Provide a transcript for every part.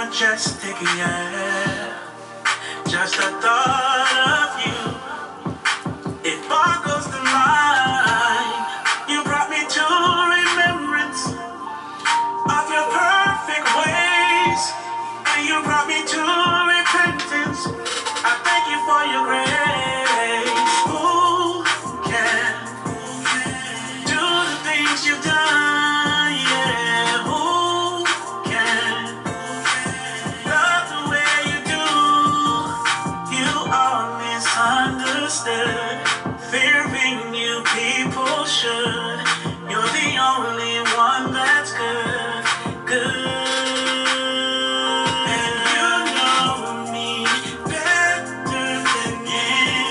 majestic, yeah. Just the thought of you, it boggles the mind. You brought me to remembrance of your perfect ways, and you brought me to repentance. I thank you for your grace. Who can do the things you've done? Yeah, who can love the way you do? You are misunderstood. Fearing you people should. You're the only one that's good, good. And you know me better than anyone.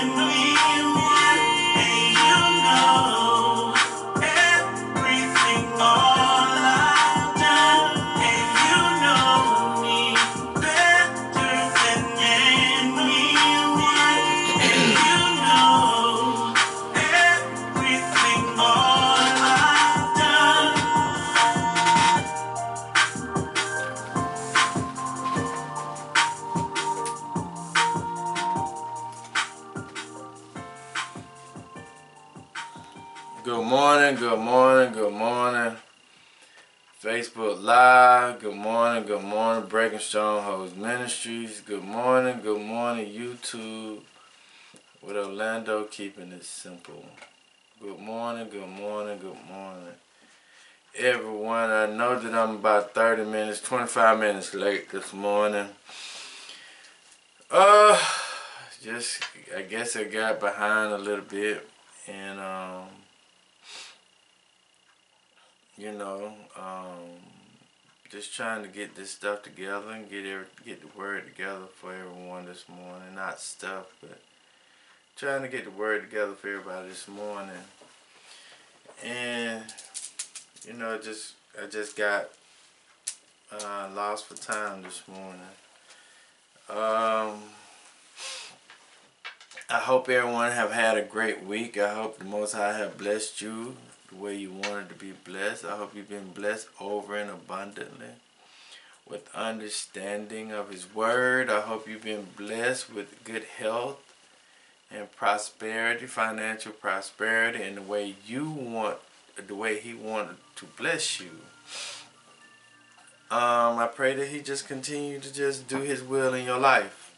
And you know everything, all I've done. And you know me better than anyone. And you know everything, all I've done. Good morning, good morning, good morning. Facebook Live, good morning, Breaking Strongholds Ministries, good morning, YouTube, with Orlando keeping it simple. Good morning, everyone. I know that I'm about 30 minutes, 25 minutes late this morning. Just, I guess I got behind a little bit, and you know, just trying to get this stuff together and get the word together for everyone this morning. Not stuff, but trying to get the word together for everybody this morning. And you know, I just got lost for time this morning. I hope everyone have had a great week. I hope the Most High have blessed you the way you wanted to be blessed. I hope you've been blessed over and abundantly with understanding of His Word. I hope you've been blessed with good health and prosperity, financial prosperity, in the way you want, the way He wanted to bless you. I pray that He just continue to just do His will in your life.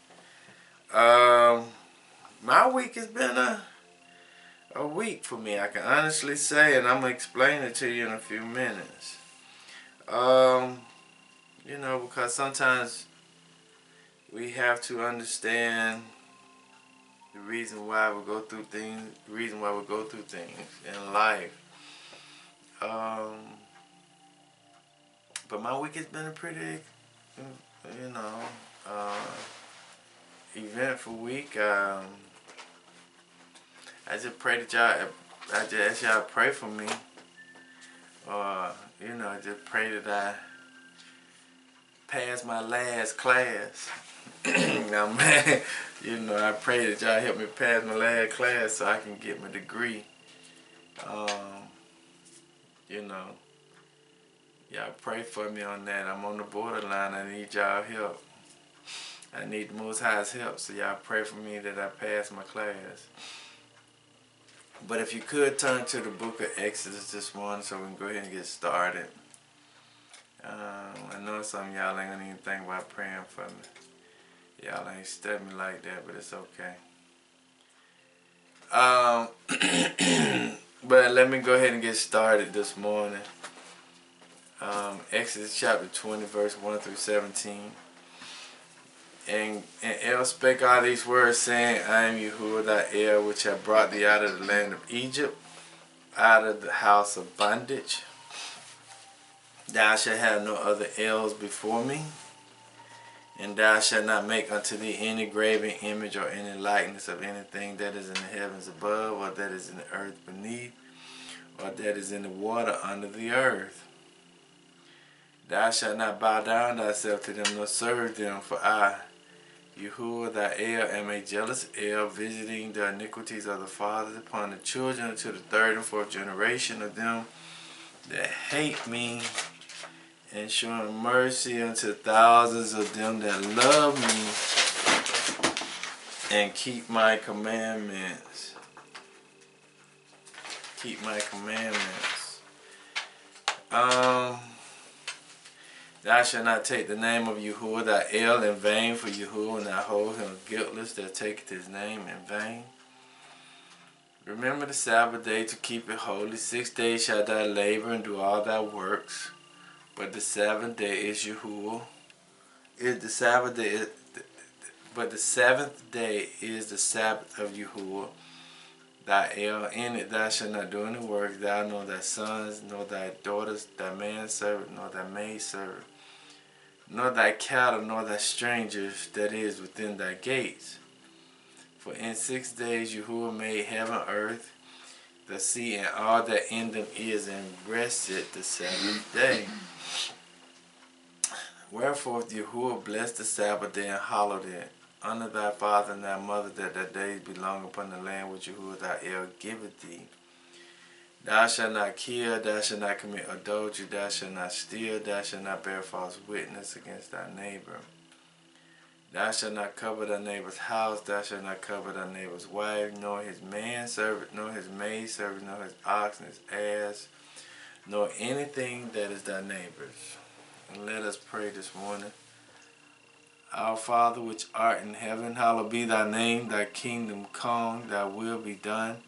My week has been a week for me, I can honestly say, and I'm going to explain it to you in a few minutes. You know, because sometimes we have to understand the reason why we go through things, in life. But my week has been a pretty, you know, eventful week. I just pray that y'all, I just ask y'all to pray for me. You know, I just pray that I pass my last class. Now, man, you know, I pray that y'all help me pass my last class so I can get my degree. You know, y'all pray for me on that. I'm on the borderline. I need y'all help. I need the Most High's help, so y'all pray for me that I pass my class. But if you could turn to the book of Exodus this morning so we can go ahead and get started. I know some of y'all ain't gonna even think about praying for me. Y'all ain't studying me like that, but it's okay. But let me go ahead and get started this morning. Exodus chapter 20, verse 1 through 17. And El spake all these words, saying, I am Yahuwah thy El, which have brought thee out of the land of Egypt, out of the house of bondage. Thou shalt have no other Els before me, and thou shalt not make unto thee any graven image or any likeness of anything that is in the heavens above, or that is in the earth beneath, or that is in the water under the earth. Thou shalt not bow down thyself to them, nor serve them, for I, Yahuwah thy El, am a jealous El, visiting the iniquities of the fathers upon the children unto the third and fourth generation of them that hate me, and showing mercy unto thousands of them that love me and keep my commandments. Keep my commandments. Thou shalt not take the name of Yahuwah thy El in vain, for Yahuwah and thou hold him guiltless that taketh his name in vain. Remember the Sabbath day to keep it holy. 6 days shalt thou labor and do all thy works, but the seventh day is Yahuwah. But the seventh day is the Sabbath of Yahuwah. Thy El, in it thou shalt not do any work, thou nor thy sons, nor thy daughters, thy manservant, nor thy maidservant, nor thy cattle, nor thy strangers that is within thy gates. For in 6 days Yahuwah made heaven, earth, the sea, and all that in them is, and rested the seventh day. Wherefore Yahuwah blessed the Sabbath day and hallowed it. Honor thy father and thy mother, that thy days be long upon the land which Yahuwah thy El giveth thee. Thou shalt not kill, thou shalt not commit adultery, thou shalt not steal, thou shalt not bear false witness against thy neighbor. Thou shalt not covet thy neighbor's house, thou shalt not covet thy neighbor's wife, nor his manservant, nor his maidservant, nor his ox, and his ass, nor anything that is thy neighbor's. And let us pray this morning. Our Father which art in heaven, hallowed be thy name, thy kingdom come, thy will be done,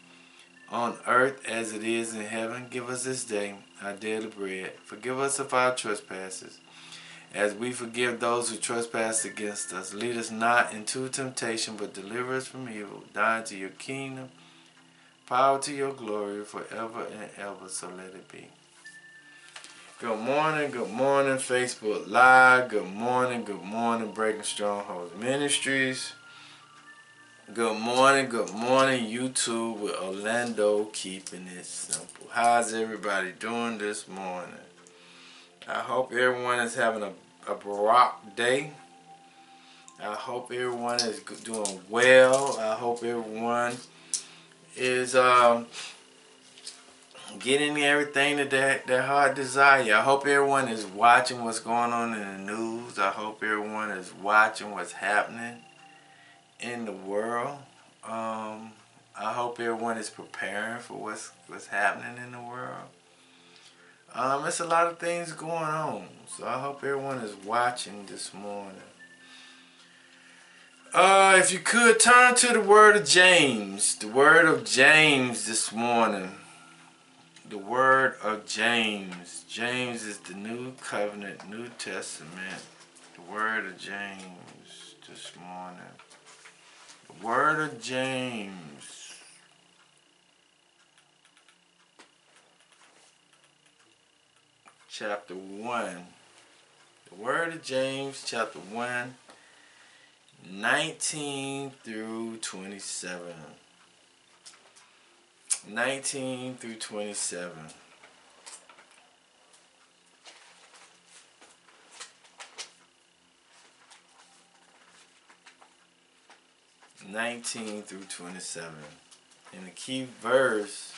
on earth as it is in heaven. Give us this day our daily bread. Forgive us of our trespasses, as we forgive those who trespass against us. Lead us not into temptation, but deliver us from evil. Thine to your kingdom, power to your glory, forever and ever. So let it be. Good morning, Facebook Live. Good morning, Breaking Strongholds Ministries. Good morning, YouTube with Orlando, keeping it simple. How's everybody doing this morning? I hope everyone is having a Barak day. I hope everyone is doing well. I hope everyone is getting everything that their heart desire. I hope everyone is watching what's going on in the news. I hope everyone is watching what's happening in the world. I hope everyone is preparing for what's happening in the world. It's a lot of things going on, so I hope everyone is watching this morning. If you could turn to the word of James, this morning. The word of James. James is the New Covenant, New Testament. The word of James this morning. The word of James. Chapter 1. The word of James, chapter 1, 19 through 27. 19 through 27. And the key verse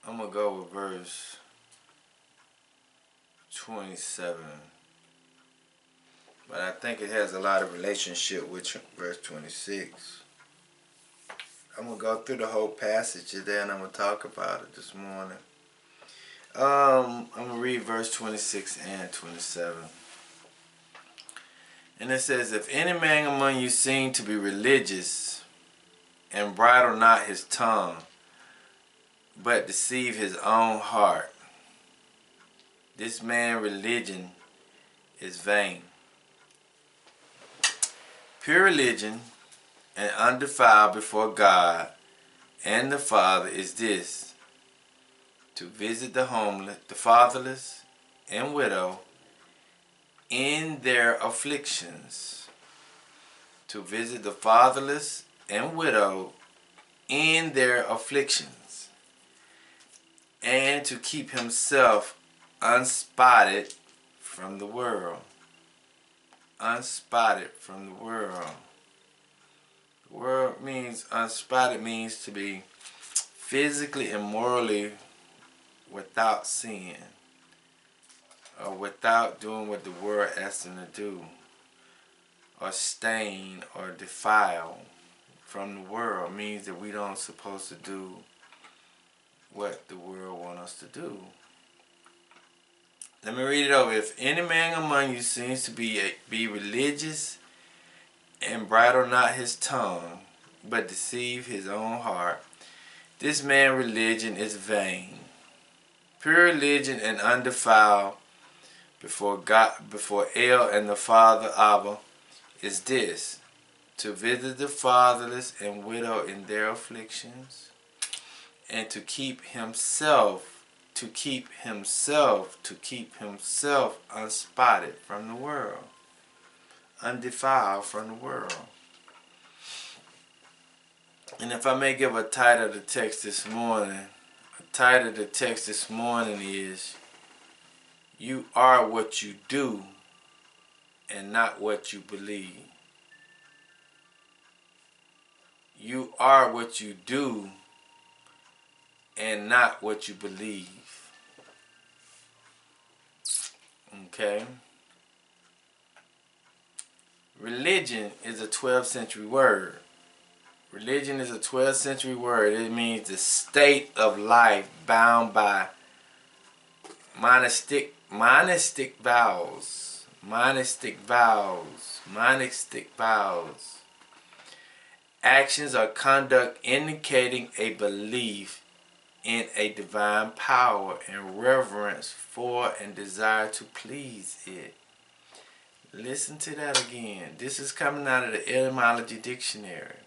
I'm going to go with verse 27. But I think it has a lot of relationship with verse 26. I'm going to go through the whole passage today and I'm going to talk about it this morning. I'm going to read verse 26 and 27. And it says, if any man among you seem to be religious and bridle not his tongue, but deceive his own heart, this man's religion is vain. Pure religion and undefiled before God and the Father is this: to visit the homeless, the fatherless, and widow in their afflictions. To visit the fatherless and widow in their afflictions, and to keep himself unspotted from the world. Unspotted from the world. The world means unspotted means to be physically and morally without sin, or without doing what the world asks them to do, or stain or defile from the world. Means that we don't supposed to do what the world wants us to do. Let me read it over. If any man among you seems to be religious, and bridle not his tongue, but deceive his own heart, this man's religion is vain. Pure religion and undefiled before God, before El and the Father Abba, is this: to visit the fatherless and widow in their afflictions, and to keep himself unspotted from the world, undefiled from the world. And if I may give a title to the text this morning, is "You are what you do and not what you believe." You are what you do and not what you believe. Okay? Religion is a 12th century word. Religion is a 12th century word. It means the state of life bound by monastic vows. Actions or conduct indicating a belief in a divine power and reverence for and desire to please it. Listen to that again. This is coming out of the etymology dictionary.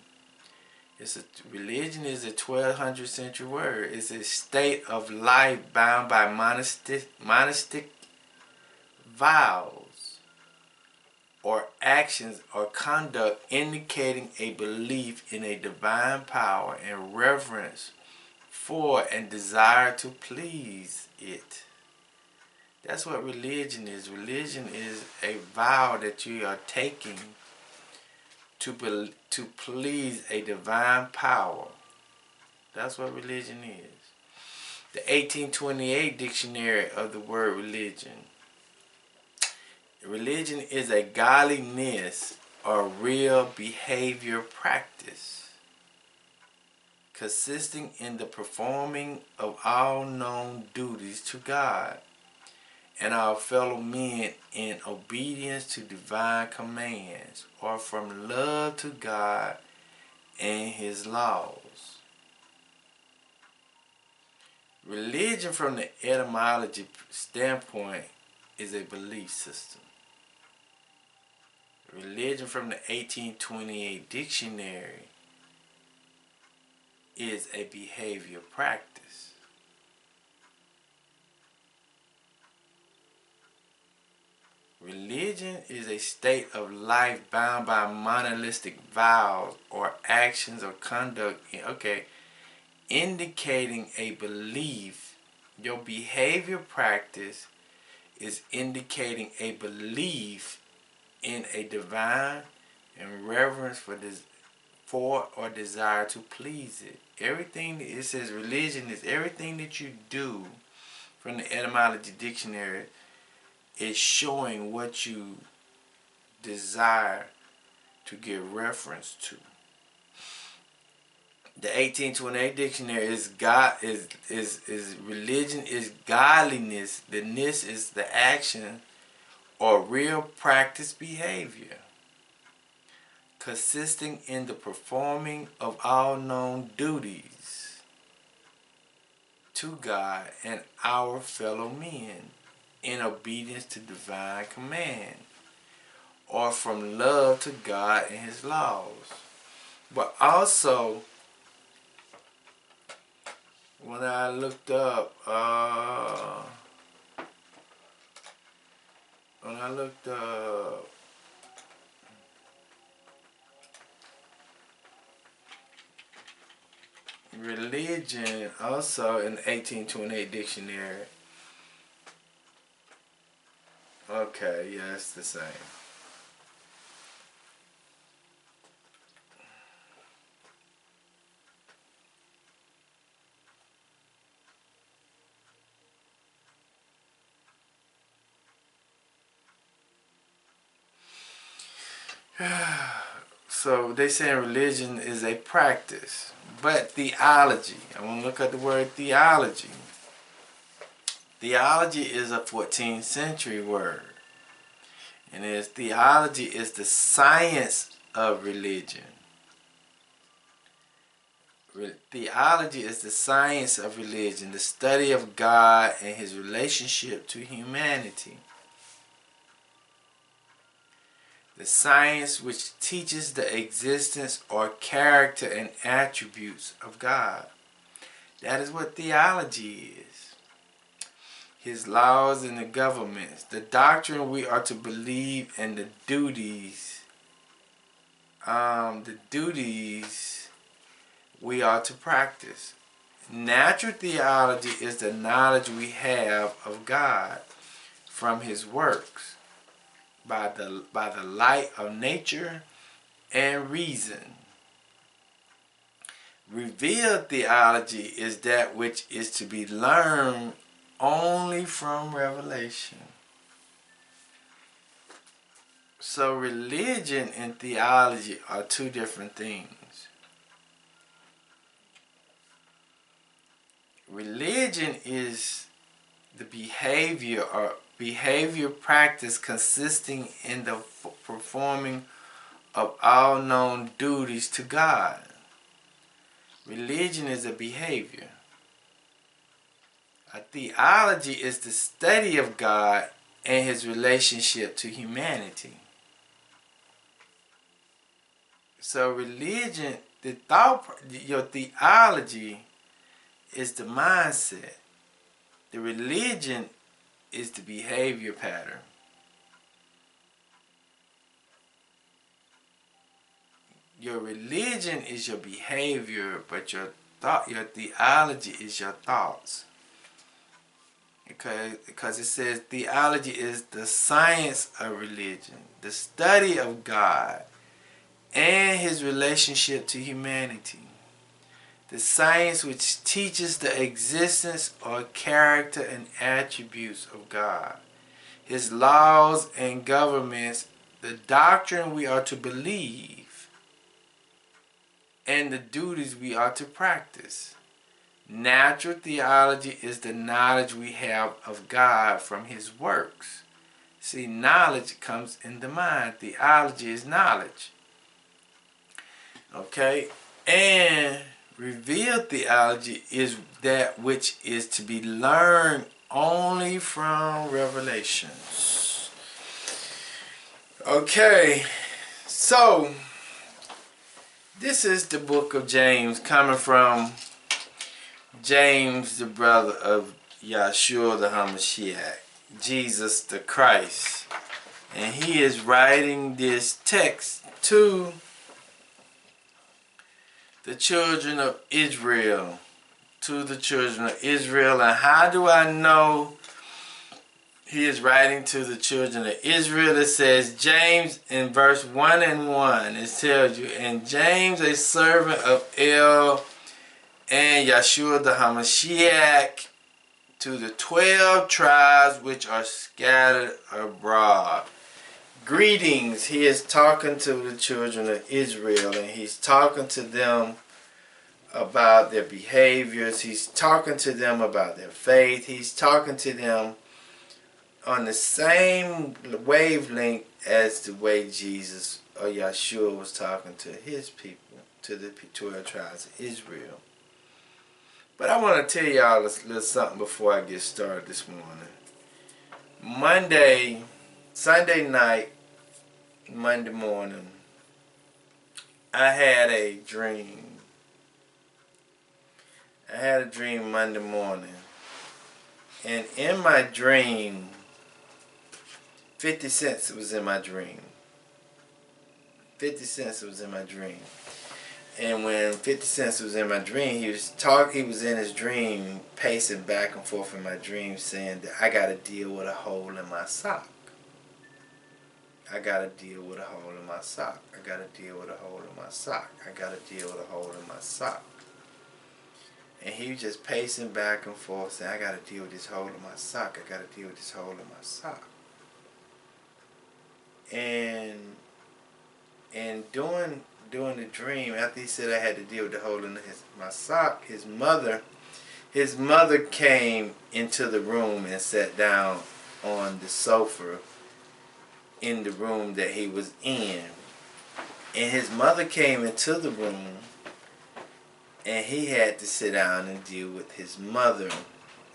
Religion is a 1200 century word. It's a state of life bound by monastic vows or actions or conduct indicating a belief in a divine power and reverence for and desire to please it. That's what religion is. Religion is a vow that you are taking to please a divine power. That's what religion is. The 1828 dictionary of the word religion. Religion is a godliness or real behavior practice consisting in the performing of all known duties to God and our fellow men in obedience to divine commands, or from love to God and His laws. Religion, from the etymology standpoint, is a belief system. Religion, from the 1828 dictionary, is a behavior practice. Religion is a state of life bound by monolithic vows or actions or conduct, indicating a belief. Your behavior practice is indicating a belief in a divine and reverence for or desire to please it. Everything it says religion is everything that you do, from the etymology dictionary, is showing what you desire to give reference to. The 1828 dictionary is religion is godliness. The ness is the action or real practice behavior consisting in the performing of all known duties to God and our fellow men in obedience to divine command, or from love to God and His laws. But also, when I looked up, religion, also in the 1828 dictionary, Okay, yeah, it's the same. So they saying religion is a practice. But theology, I want to look at the word theology. Theology is a 14th century word. And theology is the science of religion. Theology is the science of religion, the study of God and his relationship to humanity. The science which teaches the existence or character and attributes of God. That is what theology is. His laws and the governments, the doctrine we are to believe, and the duties we are to practice. Natural theology is the knowledge we have of God from his works by the light of nature and reason. Revealed theology is that which is to be learned only from revelation. So religion and theology are two different things. Religion is the behavior or behavior practice consisting in the performing of all known duties to God. Religion is a behavior. A theology is the study of God and his relationship to humanity. So religion, your theology is the mindset. The religion is the behavior pattern. Your religion is your behavior, but your theology is your thoughts. Because it says theology is the science of religion, the study of God and his relationship to humanity. The science which teaches the existence or character and attributes of God, his laws and governments, the doctrine we are to believe, and the duties we are to practice. Natural theology is the knowledge we have of God from his works. See, knowledge comes in the mind. Theology is knowledge. Okay? And revealed theology is that which is to be learned only from revelations. Okay, so this is the book of James, coming from James, the brother of Yahshua the HaMashiach, Jesus the Christ. And he is writing this text to the children of Israel. To the children of Israel. And how do I know he is writing to the children of Israel? It says, James in verse 1 and 1. It tells you, and James, a servant of El and Yahshua the HaMashiach, to the 12 tribes which are scattered abroad. Greetings. He is talking to the children of Israel, and he's talking to them about their behaviors. He's talking to them about their faith. He's talking to them on the same wavelength as the way Jesus or Yahshua was talking to his people, to the 12 tribes of Israel. But I want to tell y'all a little something before I get started this morning. Sunday night, Monday morning, I had a dream. I had a dream Monday morning. And in my dream, 50 cents was in my dream. 50 cents was in my dream. And when 50 Cent was in my dream, he was in his dream, pacing back and forth in my dream, saying that I got to deal with a hole in my sock. I gotta deal with a hole in my sock. I gotta deal with a hole in my sock. I gotta deal with a hole in my sock. And he was just pacing back and forth saying, I gotta deal with this hole in my sock. I gotta deal with this hole in my sock. And during the dream, after he said I had to deal with the hole in my sock, his mother came into the room and sat down on the sofa in the room that he was in. And his mother came into the room, and he had to sit down and deal with his mother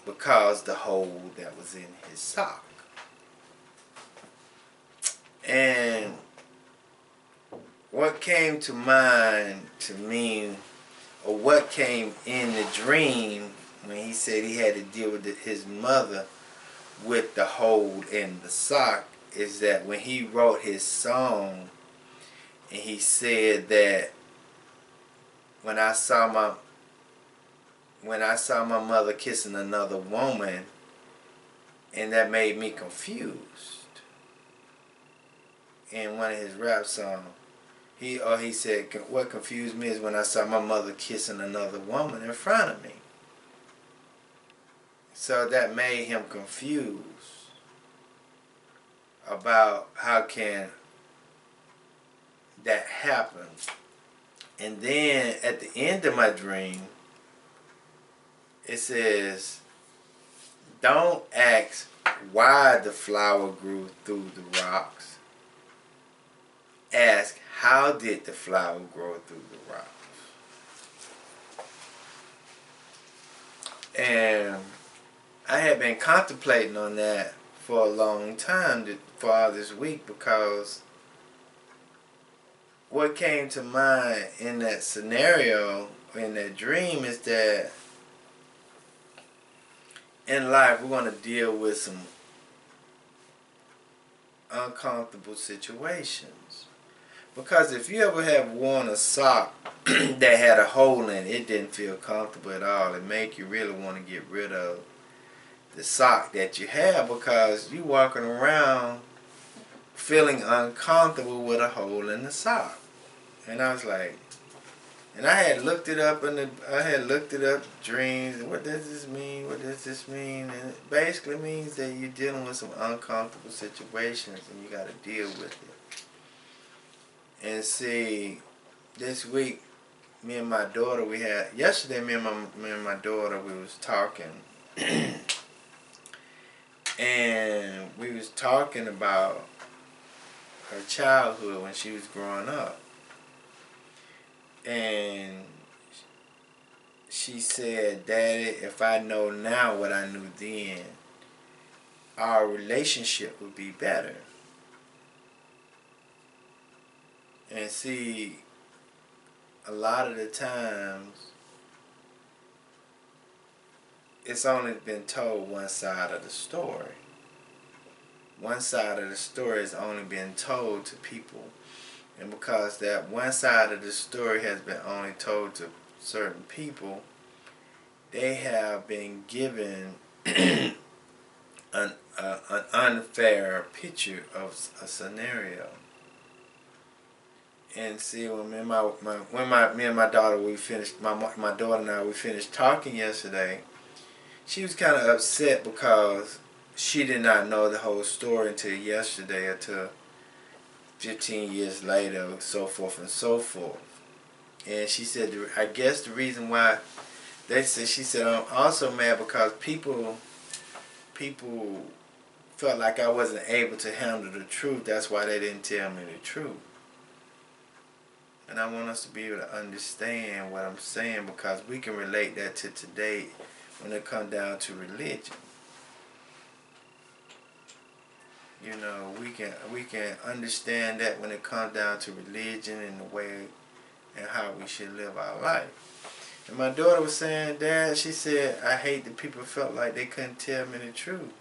because the hole that was in his sock. And what came to mind to me, or what came in the dream when he said he had to deal with his mother with the hole in the sock, is that when he wrote his song, and he said that when I saw my mother kissing another woman, and that made me confused. In one of his rap songs, he said, what confused me is when I saw my mother kissing another woman in front of me. So that made him confused about how can that happen. And then at the end of my dream, it says, don't ask why the flower grew through the rocks. Ask, how did the flower grow through the rocks? And I had been contemplating on that for a long time for all this week, because what came to mind in that scenario, in that dream, is that in life we're going to deal with some uncomfortable situations. Because if you ever have worn a sock that had a hole in it, it didn't feel comfortable at all. It made you really want to get rid of the sock that you have, because you walking around feeling uncomfortable with a hole in the sock. And I was like, and I had looked it up dreams, and what does this mean? What does this mean? And it basically means that you're dealing with some uncomfortable situations and you got to deal with it. And see, this week, me and my daughter, yesterday me and my daughter, we was talking. And we was talking about her childhood when she was growing up. And she said, Daddy, if I know now what I knew then, our relationship would be better. And see, a lot of the times, it's only been told one side of the story. One side of the story has only been told to people. And because that one side of the story has been only told to certain people, they have been given an unfair picture of a scenario. And see, when me and my daughter, we finished, my daughter and I, we finished talking yesterday, she was kind of upset because she did not know the whole story until yesterday, until 15 years later, so forth and so forth. And she said, I guess the reason why she said, I'm also mad because people felt like I wasn't able to handle the truth. That's why they didn't tell me the truth. And I want us to be able to understand what I'm saying, because we can relate that to today when it comes down to religion. You know, we can understand that when it comes down to religion and the way and how we should live our life. And my daughter was saying, Dad, she said, I hate that people felt like they couldn't tell me the truth.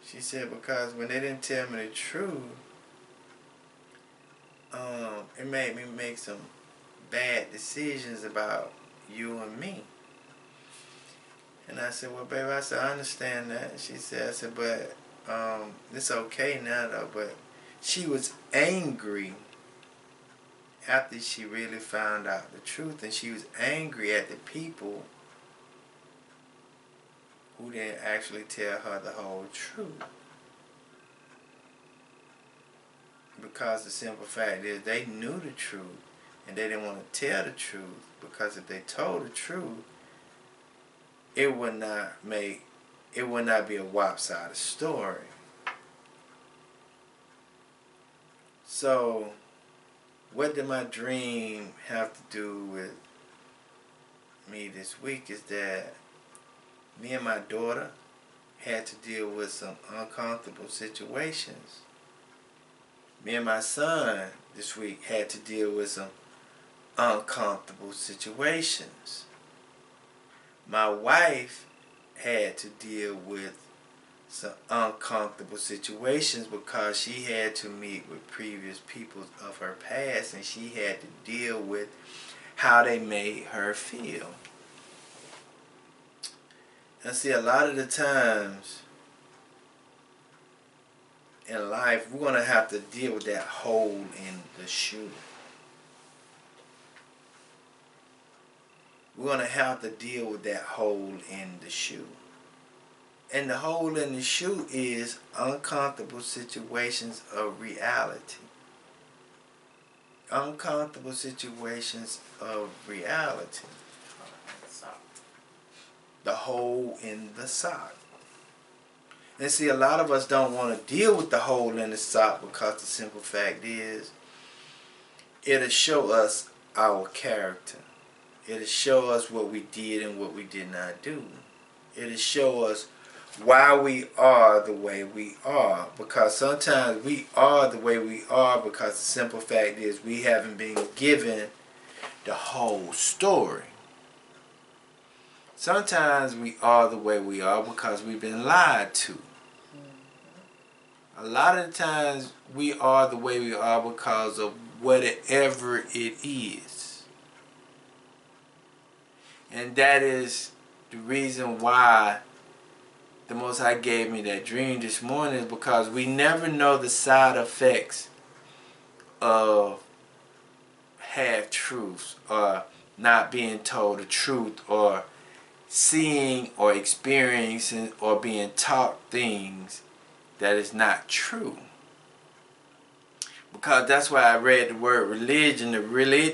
She said, because when they didn't tell me the truth, it made me make some bad decisions about you and me. And I said, well, baby, I understand that. She said, but it's okay now, though. But she was angry after she really found out the truth, and she was angry at the people who didn't actually tell her the whole truth. Because the simple fact is they knew the truth and they didn't want to tell the truth, because if they told the truth, it would not be a lopsided story. So what did my dream have to do with me this week is that me and my daughter had to deal with some uncomfortable situations. Me and my son this week had to deal with some uncomfortable situations. My wife had to deal with some uncomfortable situations because she had to meet with previous people of her past, and she had to deal with how they made her feel. And see, a lot of the times in life, we're going to have to deal with that hole in the shoe. We're going to have to deal with that hole in the shoe. And the hole in the shoe is uncomfortable situations of reality. Uncomfortable situations of reality. The hole in the sock. And see, a lot of us don't want to deal with the hole in the sock because the simple fact is, it'll show us our character. It'll show us what we did and what we did not do. It'll show us why we are the way we are. Because sometimes we are the way we are because the simple fact is we haven't been given the whole story. Sometimes we are the way we are because we've been lied to. A lot of the times we are the way we are because of whatever it is. And that is the reason why the Most High gave me that dream this morning, is because we never know the side effects of half-truths, or not being told the truth, or seeing or experiencing or being taught things that is not true. Because that's why I read the word religion. The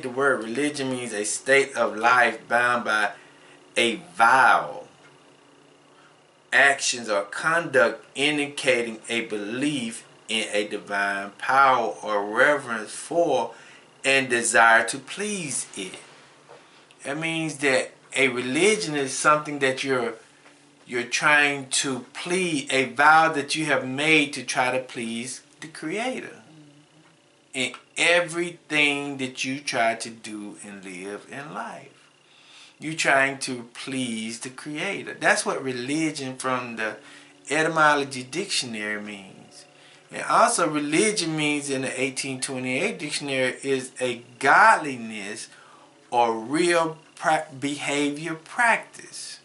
word religion means a state of life bound by a vow, actions or conduct indicating a belief in a divine power or reverence for and desire to please it. That means that a religion is something that you're trying to please, a vow that you have made to try to please the Creator in everything that you try to do and live in life. You're trying to please the Creator. That's what religion from the etymology dictionary means. And also religion means in the 1828 dictionary is a godliness or real behavior practice.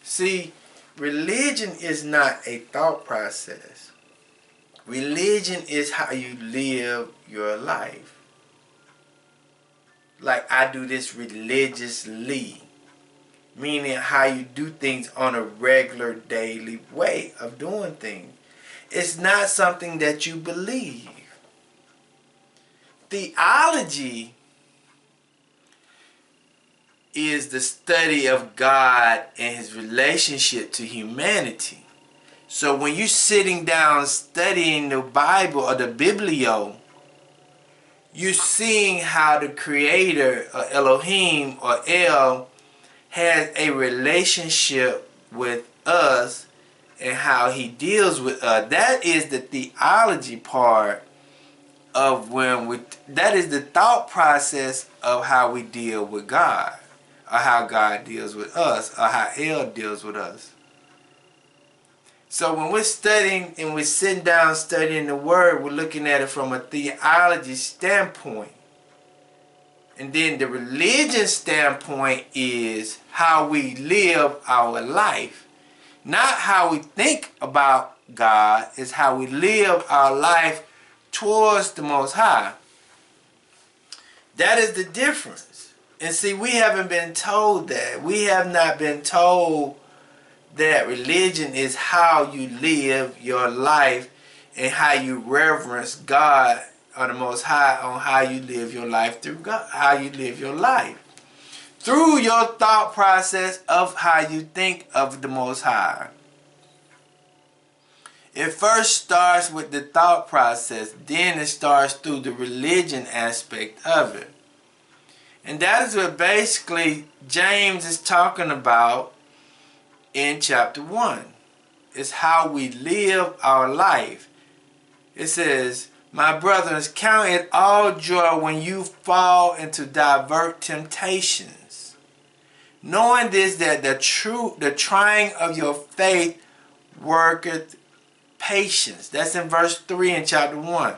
See, religion is not a thought process. Religion is how you live your life. Like, I do this religiously, meaning how you do things on a regular daily way of doing things. It's not something that you believe. Theology is the study of God and His relationship to humanity. So when you're sitting down studying the Bible or the Biblio, you're seeing how the Creator, or Elohim, or El, has a relationship with us and how He deals with us. That is the theology part of that is the thought process of how we deal with God, or how God deals with us, or how El deals with us. So when we're studying and we're sitting down studying the Word, we're looking at it from a theology standpoint. And then the religion standpoint is how we live our life. Not how we think about God, it's how we live our life towards the Most High. That is the difference. And see, we haven't been told that. We have not been told that religion is how you live your life and how you reverence God or the Most High on how you live your life through God, how you live your life. Through your thought process of how you think of the Most High. It first starts with the thought process, then it starts through the religion aspect of it. And that is what basically James is talking about in chapter 1. It's how we live our life. It says, my brothers, count it all joy when you fall into diverse temptations, knowing this, that the trying of your faith worketh patience. That's in verse 3 in chapter 1.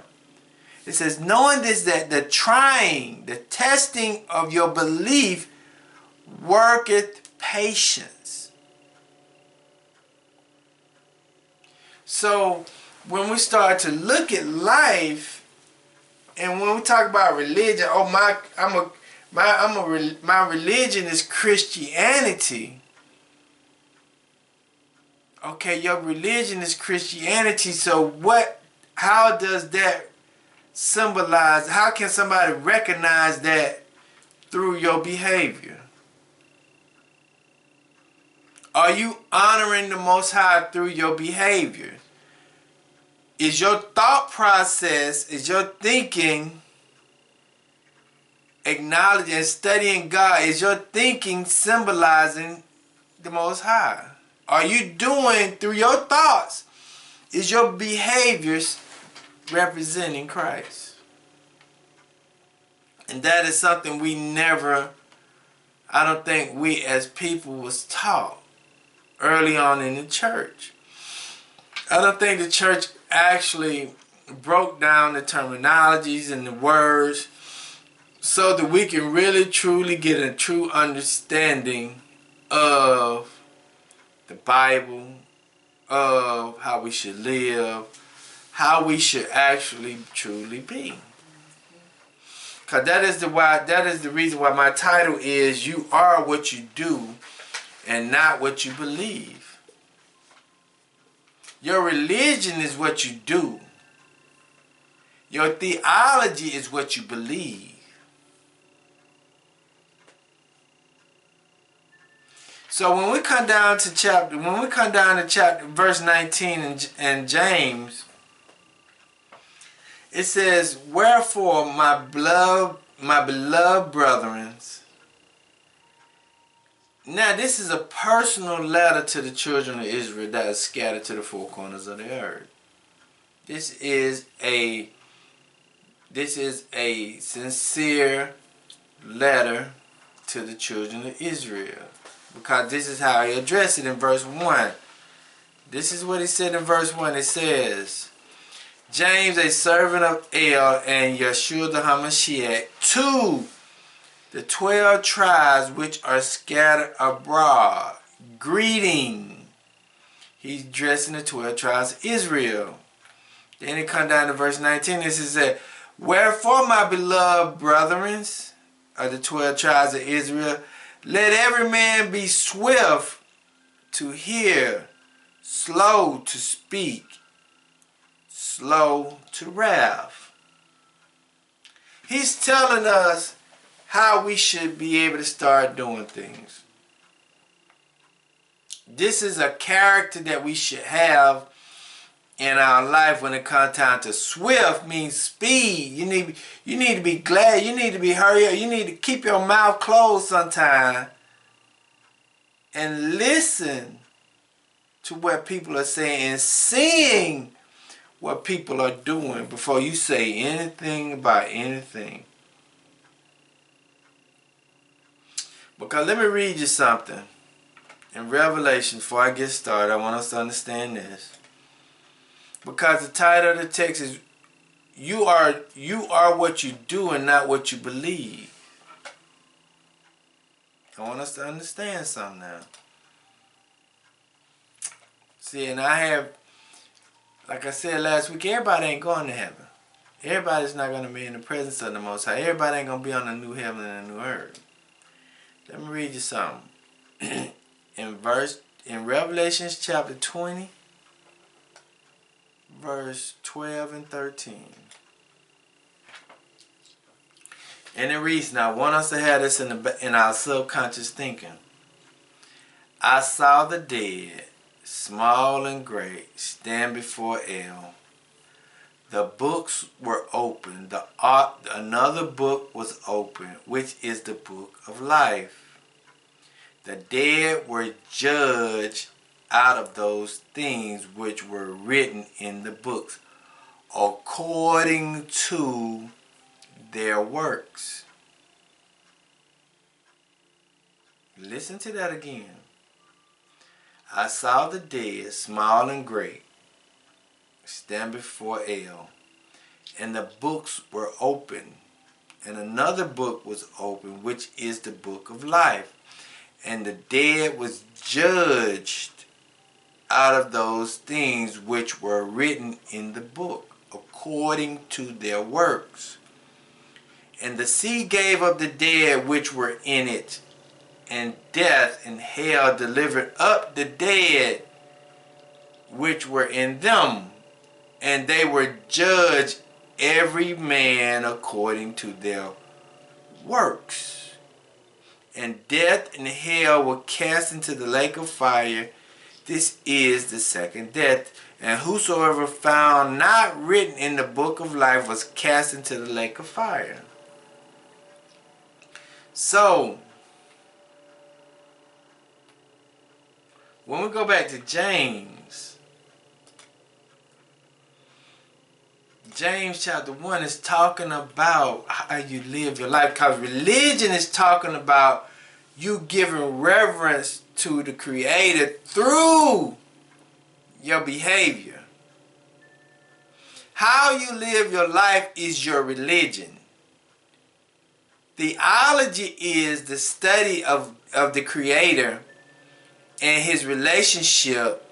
It says, knowing this, that the trying, the testing of your belief worketh patience. So when we start to look at life, and when we talk about religion, oh my religion is Christianity. Okay, your religion is Christianity. So how does that symbolize? How can somebody recognize that through your behavior? Are you honoring the Most High through your behavior? Is your thought process, is your thinking acknowledging and studying God? Is your thinking symbolizing the Most High? Are you doing through your thoughts? Is your behaviors representing Christ? And that is something we never, I don't think we as people was taught early on in the church. I don't think the church actually broke down the terminologies and the words so that we can really truly get a true understanding of the Bible, of how we should live, how we should actually truly be. Because that is the reason why my title is You Are What You Do and Not What You Believe. Your religion is what you do. Your theology is what you believe. So when we come down to chapter verse 19 in James, it says, wherefore my beloved brethren. Now this is a personal letter to the children of Israel that is scattered to the four corners of the earth. This is a sincere letter to the children of Israel. Because this is how he addressed it in verse 1. This is what he said in verse 1. It says, James, a servant of El and Yeshua the HaMashiach, to the 12 tribes which are scattered abroad, greeting. He's addressing the 12 tribes of Israel. Then it comes down to verse 19. It says, wherefore, my beloved brethren of the 12 tribes of Israel, let every man be swift to hear, slow to speak, slow to wrath. He's telling us how we should be able to start doing things. This is a character that we should have in our life when it comes down to swift means speed. You need to be glad. You need to be hurry up. You need to keep your mouth closed sometime and listen to what people are saying and seeing what people are doing before you say anything about anything. Because let me read you something in Revelation before I get started. I want us to understand this. Because the title of the text is you are what you do and not what you believe. I want us to understand something now. See, and I have, like I said last week, everybody ain't going to heaven. Everybody's not going to be in the presence of the Most High. Everybody ain't going to be on the new heaven and the new earth. Let me read you something. In Revelations chapter 20, verse 12 and 13. And it reads, now I want us to have this in our subconscious thinking. I saw the dead, small and great, stand before El. The books were opened. Another book was opened, which is the book of life. The dead were judged out of those things which were written in the books, according to their works. Listen to that again. I saw the dead, small and great, stand before El, and the books were opened, and another book was opened, which is the book of life. And the dead was judged out of those things which were written in the book, according to their works. And the sea gave up the dead which were in it, and death and hell delivered up the dead which were in them, and they were judged every man according to their works. And death and hell were cast into the lake of fire. This is the second death. And whosoever found not written in the book of life was cast into the lake of fire. So, when we go back to James chapter 1 is talking about how you live your life, because religion is talking about you giving reverence to the Creator through your behavior. How you live your life is your religion. Theology is the study of the Creator and His relationship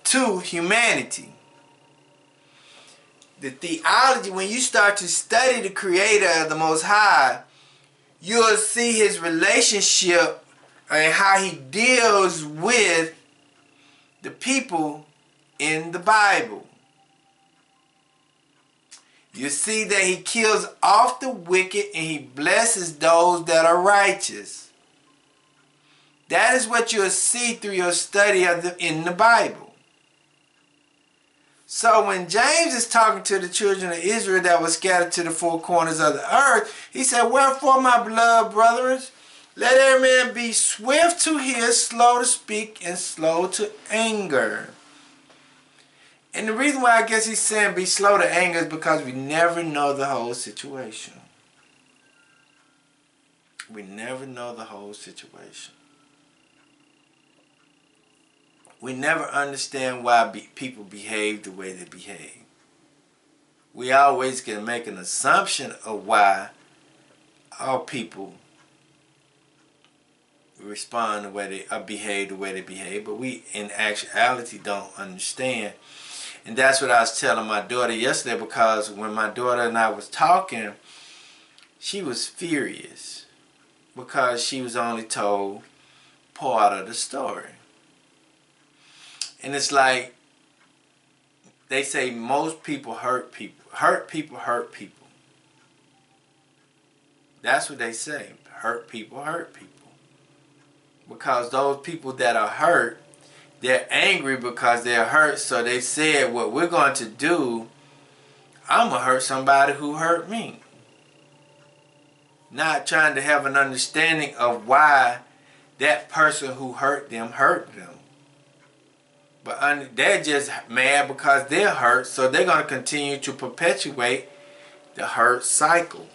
to humanity. The theology, when you start to study the Creator of the Most High, you'll see His relationship and how He deals with the people in the Bible. You see that He kills off the wicked and He blesses those that are righteous. That is what you'll see through your study in the Bible. So when James is talking to the children of Israel that were scattered to the four corners of the earth, he said, wherefore, my beloved brothers, let every man be swift to hear, slow to speak, and slow to anger. And the reason why I guess he's saying be slow to anger is because we never know the whole situation. We never know the whole situation. We never understand why people behave the way they behave. We always can make an assumption of why our people respond the way they behave the way they behave, but we in actuality don't understand. And that's what I was telling my daughter yesterday, because when my daughter and I was talking, she was furious because she was only told part of the story. And it's like they say most people hurt people. Hurt people hurt people. That's what they say. Hurt people hurt people. Because those people that are hurt, they're angry because they're hurt. So they said, what we're going to do, I'm going to hurt somebody who hurt me. Not trying to have an understanding of why that person who hurt them hurt them. But they're just mad because they're hurt, so they're going to continue to perpetuate the hurt cycle.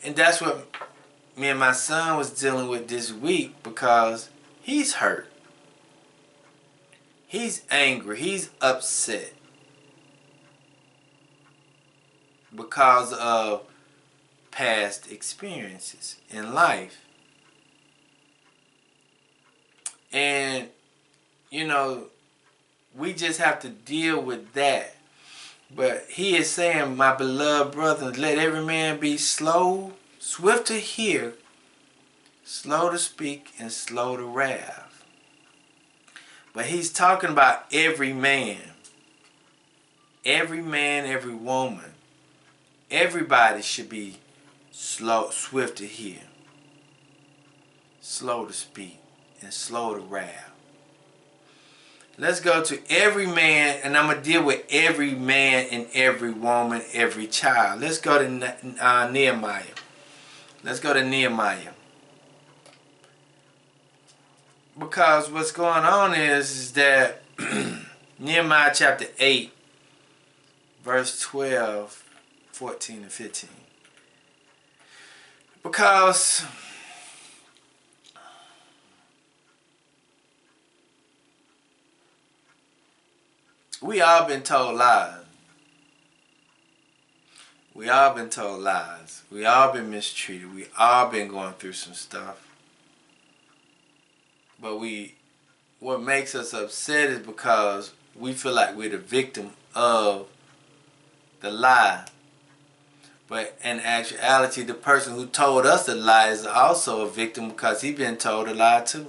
And that's what me and my son was dealing with this week, because he's hurt. He's angry. He's upset because of past experiences in life. And, you know, we just have to deal with that. But he is saying, my beloved brothers, let every man be slow, swift to hear, slow to speak, and slow to wrath. But he's talking about every man. Every man, every woman. Everybody should be slow, swift to hear, slow to speak, and slow to wrath. Let's go to every man, and I'm going to deal with every man and every woman, every child. Let's go to Nehemiah. Let's go to Nehemiah. Because what's going on is that Nehemiah chapter 8, verse 12, 14, and 15. Because we all been told lies. We all been told lies. We all been mistreated. We all been going through some stuff. But what makes us upset is because we feel like we're the victim of the lie. But in actuality, the person who told us the lie is also a victim because he's been told a lie too.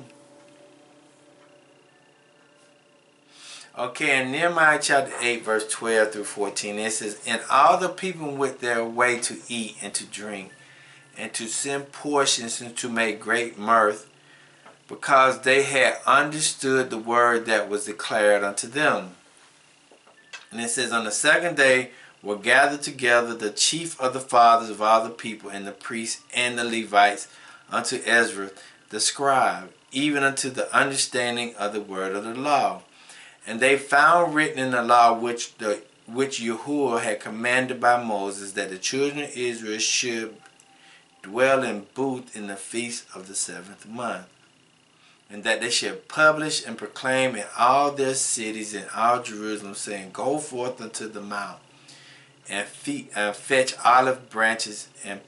Okay, in Nehemiah chapter 8, verse 12 through 14, it says, and all the people went their way to eat and to drink, and to send portions and to make great mirth, because they had understood the word that was declared unto them. And it says, on the second day were gathered together the chief of the fathers of all the people, and the priests and the Levites, unto Ezra the scribe, even unto the understanding of the word of the law. And they found written in the law which Yahuwah had commanded by Moses, that the children of Israel should dwell in booth in the feast of the 7th month, and that they should publish and proclaim in all their cities and all Jerusalem, saying, go forth unto the mount, and fetch olive branches and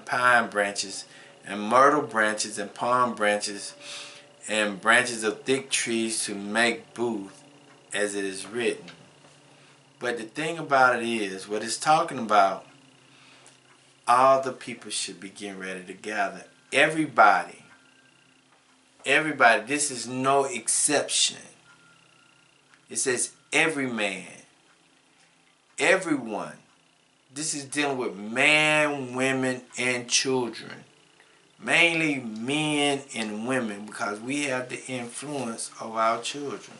pine branches, and myrtle branches and palm branches, and branches of thick trees, to make booth, as it is written. But the thing about it is, what it's talking about, all the people should be getting ready to gather. Everybody, this is no exception. It says every man, everyone. This is dealing with man, women, and children. Mainly men and women, because we have the influence of our children.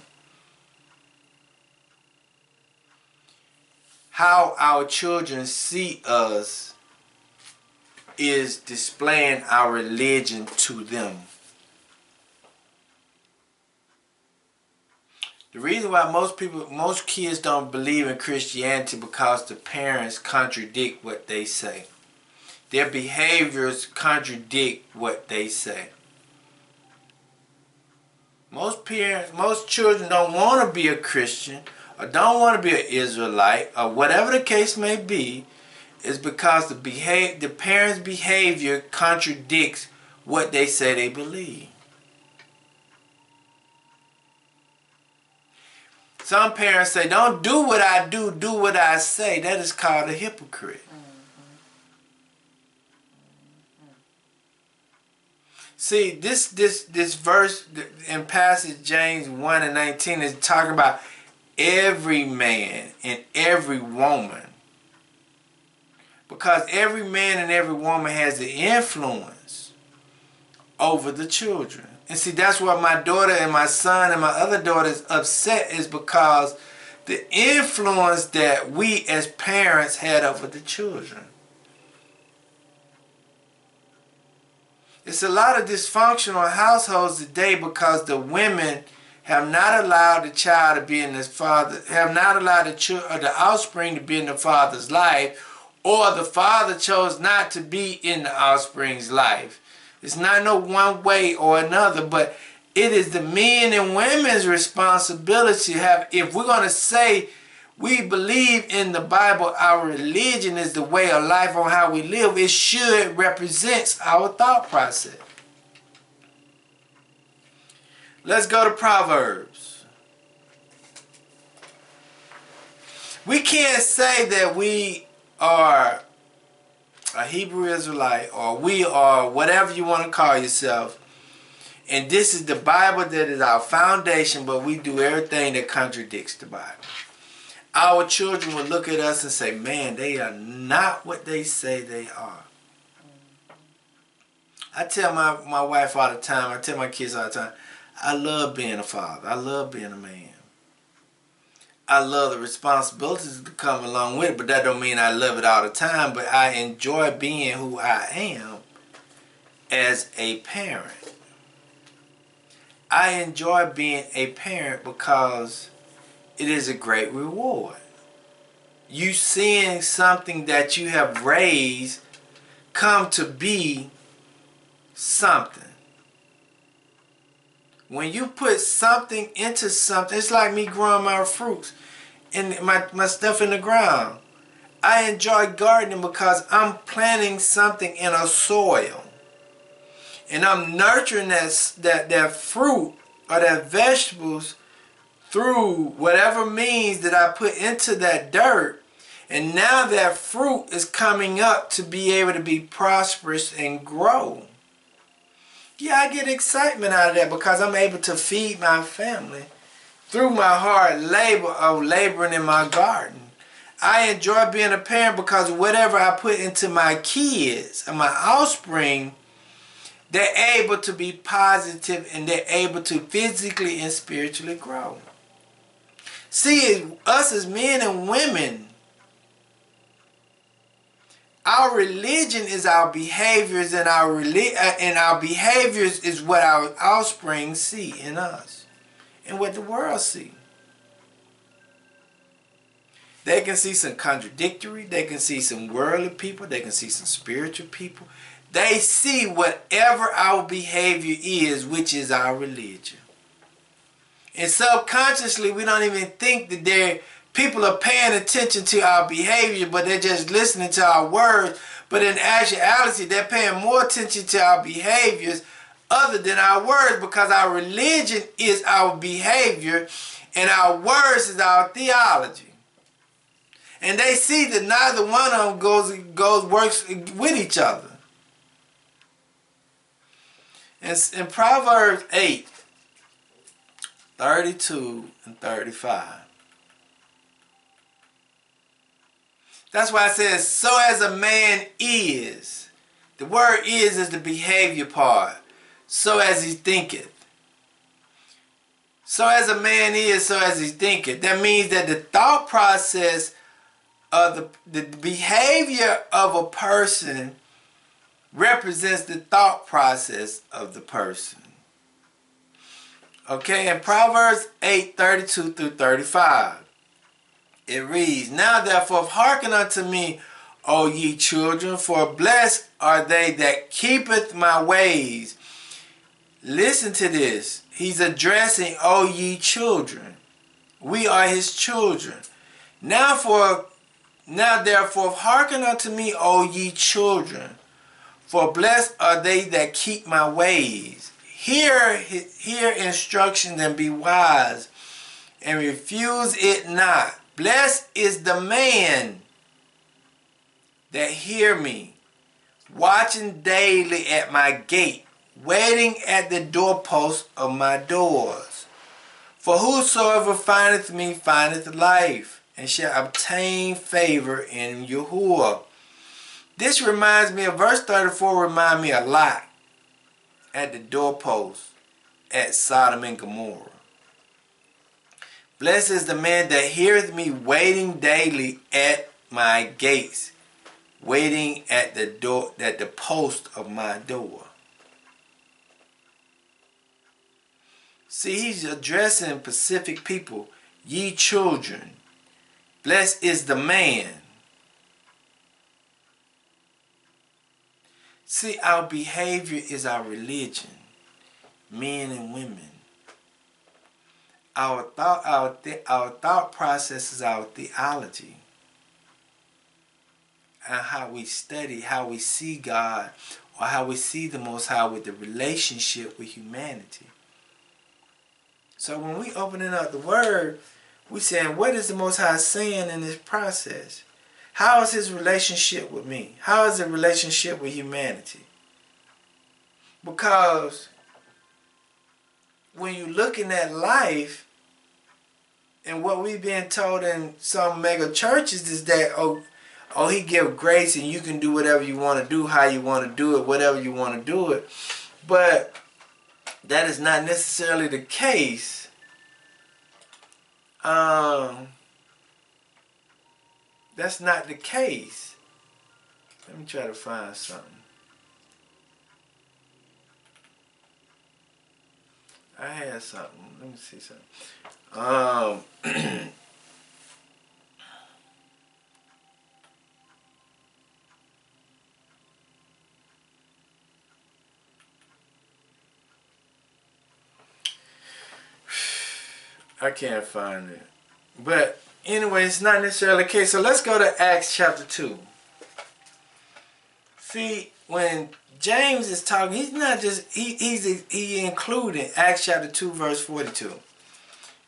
How our children see us is displaying our religion to them. The reason why most kids don't believe in Christianity because the parents contradict what they say. Their behaviors contradict what they say. Most children don't want to be a Christian, or don't want to be an Israelite, or whatever the case may be, is because the parents' behavior contradicts what they say they believe. Some parents say, don't do what I do, do what I say. That is called a hypocrite. See, this verse in passage James 1 and 19 is talking about every man and every woman. Because every man and every woman has the influence over the children. And see, that's why my daughter and my son and my other daughter is upset, is because the influence that we as parents had over the children. It's a lot of dysfunctional households today because the women have not allowed the child to be in his father, have not allowed the offspring to be in the father's life, or the father chose not to be in the offspring's life. It's not no one way or another, but it is the men and women's responsibility to have, if we're going to say we believe in the Bible, our religion is the way of life on how we live, it should represent our thought process. Let's go to Proverbs. We can't say that we are a Hebrew Israelite or we are whatever you want to call yourself. And this is the Bible that is our foundation, but we do everything that contradicts the Bible. Our children will look at us and say, man, they are not what they say they are. I tell my wife all the time, I tell my kids all the time, I love being a father. I love being a man. I love the responsibilities that come along with it, but that don't mean I love it all the time, but I enjoy being who I am as a parent. I enjoy being a parent because it is a great reward. You seeing something that you have raised come to be something. When you put something into something, it's like me growing my fruits and my stuff in the ground. I enjoy gardening because I'm planting something in a soil. And I'm nurturing that fruit or that vegetables through whatever means that I put into that dirt. And now that fruit is coming up to be able to be prosperous and grow. Yeah, I get excitement out of that because I'm able to feed my family through my hard labor of laboring in my garden. I enjoy being a parent because whatever I put into my kids and my offspring, they're able to be positive and they're able to physically and spiritually grow. See, us as men and women, our religion is our behaviors, and our behaviors is what our offspring see in us and what the world see. They can see some contradictory, they can see some worldly people, they can see some spiritual people. They see whatever our behavior is, which is our religion. And subconsciously, we don't even think that people are paying attention to our behavior, but they're just listening to our words. But in actuality, they're paying more attention to our behaviors other than our words, because our religion is our behavior and our words is our theology. And they see that neither one of them works with each other. In Proverbs 8, 32 and 35. That's why it says, so as a man is. The word is the behavior part. So as he thinketh. So as a man is, so as he thinketh. That means that the thought process of the behavior of a person represents the thought process of the person. Okay, in Proverbs 8, 32 through 35, it reads, now therefore hearken unto me, O ye children, for blessed are they that keepeth my ways. Listen to this. He's addressing, O ye children. We are his children. Now therefore hearken unto me, O ye children, for blessed are they that keep my ways. Hear instructions and be wise, and refuse it not. Blessed is the man that hear me, watching daily at my gate, waiting at the doorpost of my doors. For whosoever findeth me findeth life, and shall obtain favor in Yahuwah. This reminds me of verse 34, remind me a lot at the doorpost at Sodom and Gomorrah. Blessed is the man that heareth me, waiting daily at my gates, waiting at the door, at the post of my door. See, he's addressing Pacific people, ye children. Blessed is the man. See, our behavior is our religion, men and women. Our thought process is our theology. And how we study, how we see God, or how we see the Most High with the relationship with humanity. So when we opening up the Word, We saying, what is the Most High saying in this process? How is his relationship with me? How is the relationship with humanity? Because when you're looking at life, and what we've been told in some mega churches is that, oh, he give grace and you can do whatever you want to do, how you want to do it, whatever you want to do it. But that is not necessarily the case. That's not the case. Let me try to find something. I had something. Let me see something. I can't find it. But anyway, it's not necessarily the case. So let's go to Acts chapter 2. See, when James is talking, he's not just, he included Acts chapter 2 verse 42.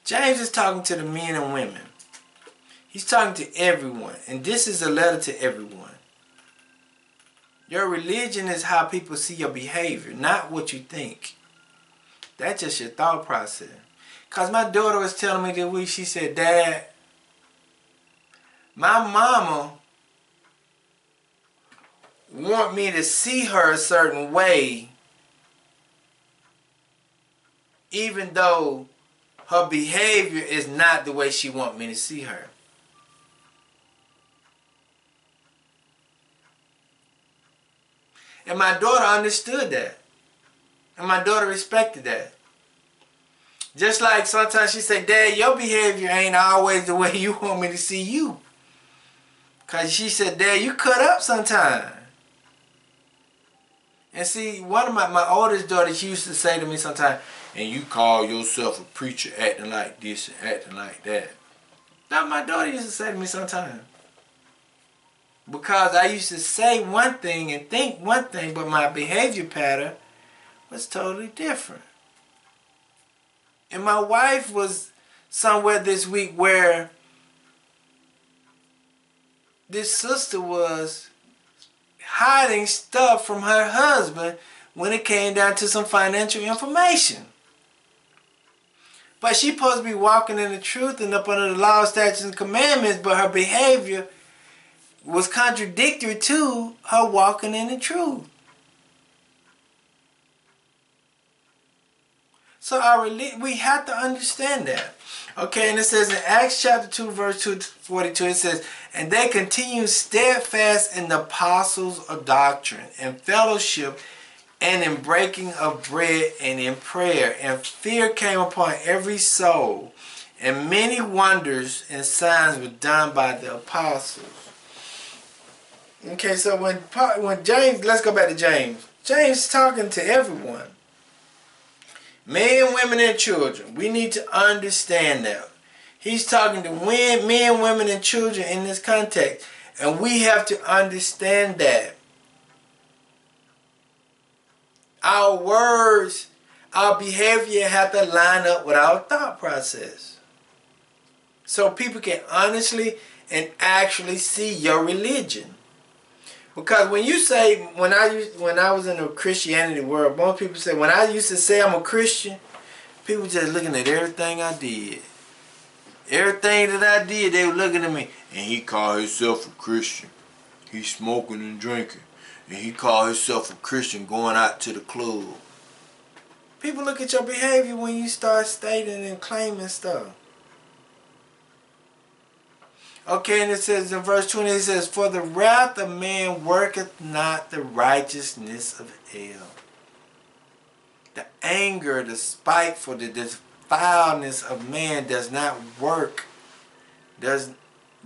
James is talking to the men and women. He's talking to everyone. And this is a letter to everyone. Your religion is how people see your behavior, not what you think. That's just your thought process. Because my daughter was telling me this week, she said, Dad, my mama want me to see her a certain way, even though her behavior is not the way she want me to see her. And my daughter understood that. And my daughter respected that. Just like sometimes she said, Dad, your behavior ain't always the way you want me to see you. Because she said, Dad, you cut up sometimes. And see, one of my oldest daughters, she used to say to me sometimes, and you call yourself a preacher acting like this and acting like that. That my daughter used to say to me sometimes. Because I used to say one thing and think one thing, but my behavior pattern was totally different. And my wife was somewhere this week where this sister was hiding stuff from her husband when it came down to some financial information. But she's supposed to be walking in the truth and up under the law, statutes, and commandments, but her behavior was contradictory to her walking in the truth. So we have to understand that. Okay, and it says in Acts chapter 2 verse 42, it says, and they continued steadfast in the apostles' of doctrine and fellowship and in breaking of bread and in prayer. And fear came upon every soul, and many wonders and signs were done by the apostles. Okay, so when James, let's go back to James. James talking to everyone. Men, women, and children. We need to understand that. He's talking to men, women, and children in this context. And we have to understand that. Our words, our behavior have to line up with our thought process. So people can honestly and actually see your religion. Because when you say, when I was in the Christianity world, most people say, when I used to say I'm a Christian, people just looking at everything I did. Everything that I did, they were looking at me. And he called himself a Christian. He's smoking and drinking. And he called himself a Christian going out to the club. People look at your behavior when you start stating and claiming stuff. Okay, and it says in verse 20, it says, for the wrath of man worketh not the righteousness of El. The anger, the spiteful, the defileness of man does not work. The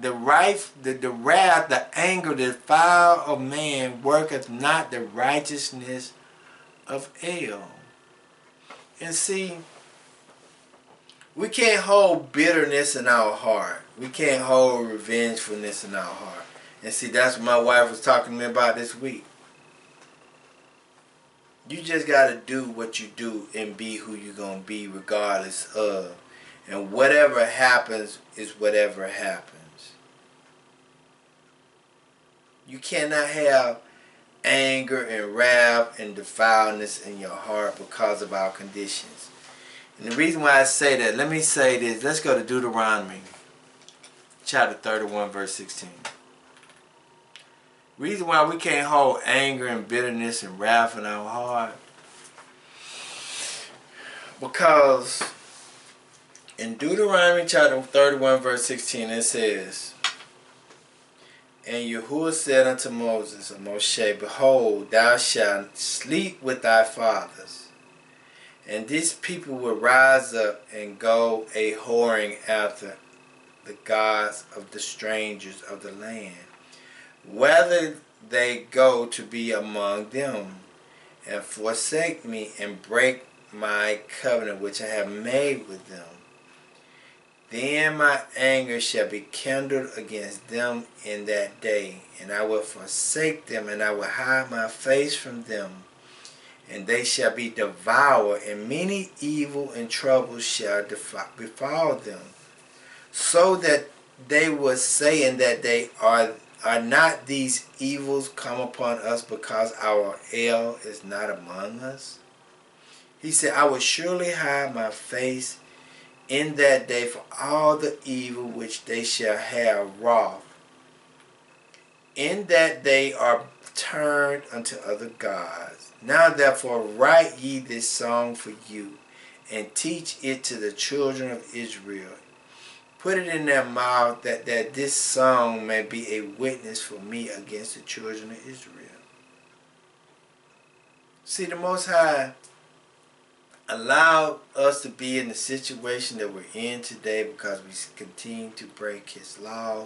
wrath, the anger, the defile of man worketh not the righteousness of El. And see, we can't hold bitterness in our heart. We can't hold revengefulness in our heart. And see, that's what my wife was talking to me about this week. You just got to do what you do and be who you're going to be regardless of. And whatever happens is whatever happens. You cannot have anger and wrath and defileness in your heart because of our conditions. And the reason why I say that, let me say this. Let's go to Deuteronomy chapter 31 verse 16. Reason why we can't hold anger and bitterness and wrath in our heart, because in Deuteronomy chapter 31 verse 16 it says, and Yahuwah said unto Moses, and Moshe, behold, thou shalt sleep with thy fathers, and this people will rise up and go a whoring after the gods of the strangers of the land, whether they go to be among them, and forsake me, and break my covenant which I have made with them. Then my anger shall be kindled against them in that day, and I will forsake them, and I will hide my face from them, and they shall be devoured, and many evil and troubles shall befall them, so that they will say in that day, are not these evils come upon us because our El is not among us? He said, I will surely hide my face in that day for all the evil which they shall have wrought. In that they are turned unto other gods. Now therefore write ye this song for you, and teach it to the children of Israel. Put it in their mouth, that this song may be a witness for me against the children of Israel. See, the Most High allowed us to be in the situation that we're in today because we continue to break His law,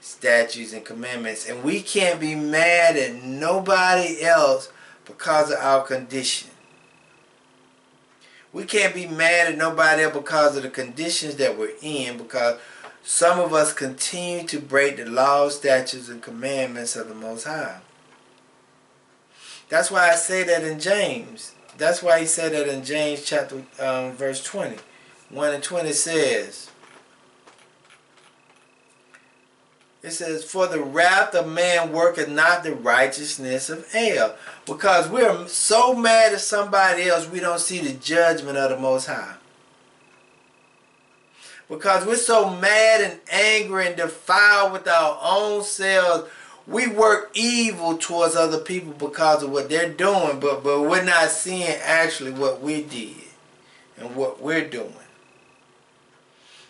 statutes, and commandments. And we can't be mad at nobody else because of our condition. We can't be mad at nobody else because of the conditions that we're in, because some of us continue to break the laws, statutes, and commandments of the Most High. That's why I say that in James. That's why he said that in James chapter verse 20. 1 and 20 says, it says, for the wrath of man worketh not the righteousness of El. Because we're so mad at somebody else, we don't see the judgment of the Most High. Because we're so mad and angry and defiled with our own selves, we work evil towards other people because of what they're doing, but we're not seeing actually what we did and what we're doing.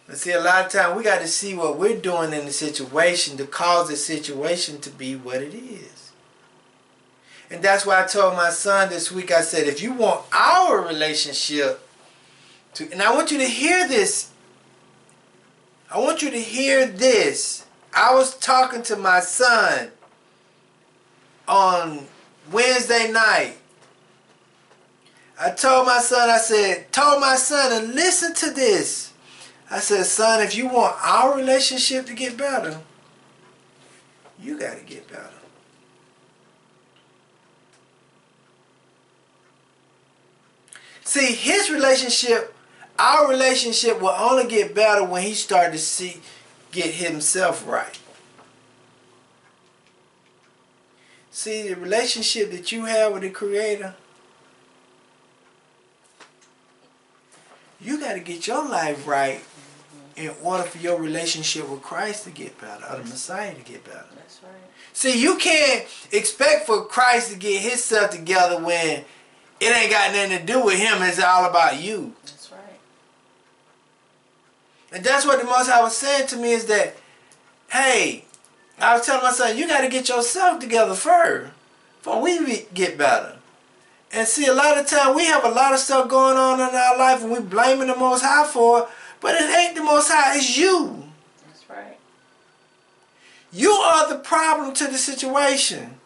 And see, a lot of times we got to see what we're doing in the situation to cause the situation to be what it is. And that's why I told my son this week, I said, if you want our relationship to, and I want you to hear this. I want you to hear this. I was talking to my son on Wednesday night. I told my son, to listen to this. I said, son, if you want our relationship to get better, you got to get better. See, his relationship, our relationship will only get better when he starts to get himself right. See, the relationship that you have with the Creator, you got to get your life right in order for your relationship with Christ to get better, or the Messiah to get better. That's right. See, you can't expect for Christ to get himself together when it ain't got nothing to do with him. It's all about you. That's right. And that's what the Most High was saying to me, is that, hey, I was telling my son, you got to get yourself together first before we get better. And see, a lot of time we have a lot of stuff going on in our life and we blaming the Most High for it, but it ain't the Most High, it's you. That's right. You are the problem to the situation.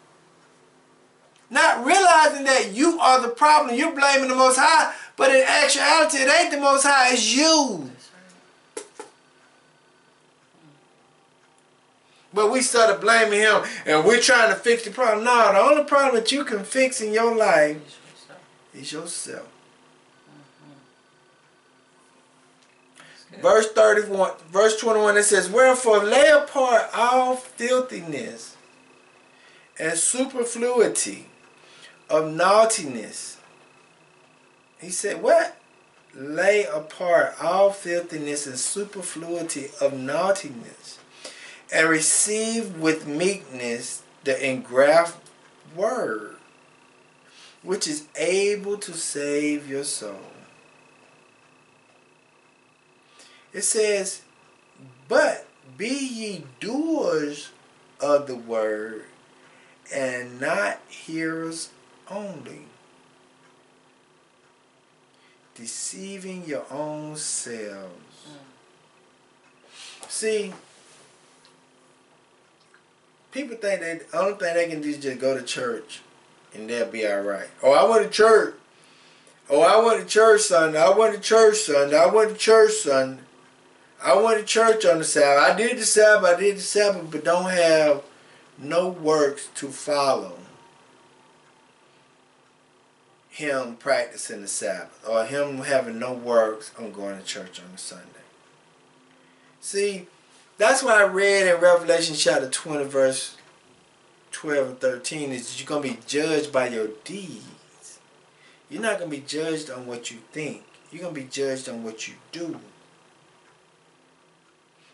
Not realizing that you are the problem, you're blaming the Most High, but in actuality it ain't the Most High, it's you. That's right. But we started blaming him and we're trying to fix the problem. No, the only problem that you can fix in your life is yourself. Verse 31, verse 21, it says, wherefore lay apart all filthiness and superfluity of naughtiness. He said, what? Lay apart all filthiness and superfluity of naughtiness, and receive with meekness the engrafted word, which is able to save your soul. It says, but be ye doers of the word, and not hearers only, deceiving your own selves. See, people think that the only thing they can do is just go to church and they'll be alright. Oh, I went to church. Oh, I went to church Sunday. I went to church Sunday. I went to church Sunday. I went to church on the Sabbath. I did the Sabbath, but don't have no works to follow him practicing the Sabbath, or him having no works on going to church on a Sunday. See, that's why I read in Revelation chapter 20, verse 12 and 13, is that you're going to be judged by your deeds. You're not going to be judged on what you think. You're going to be judged on what you do.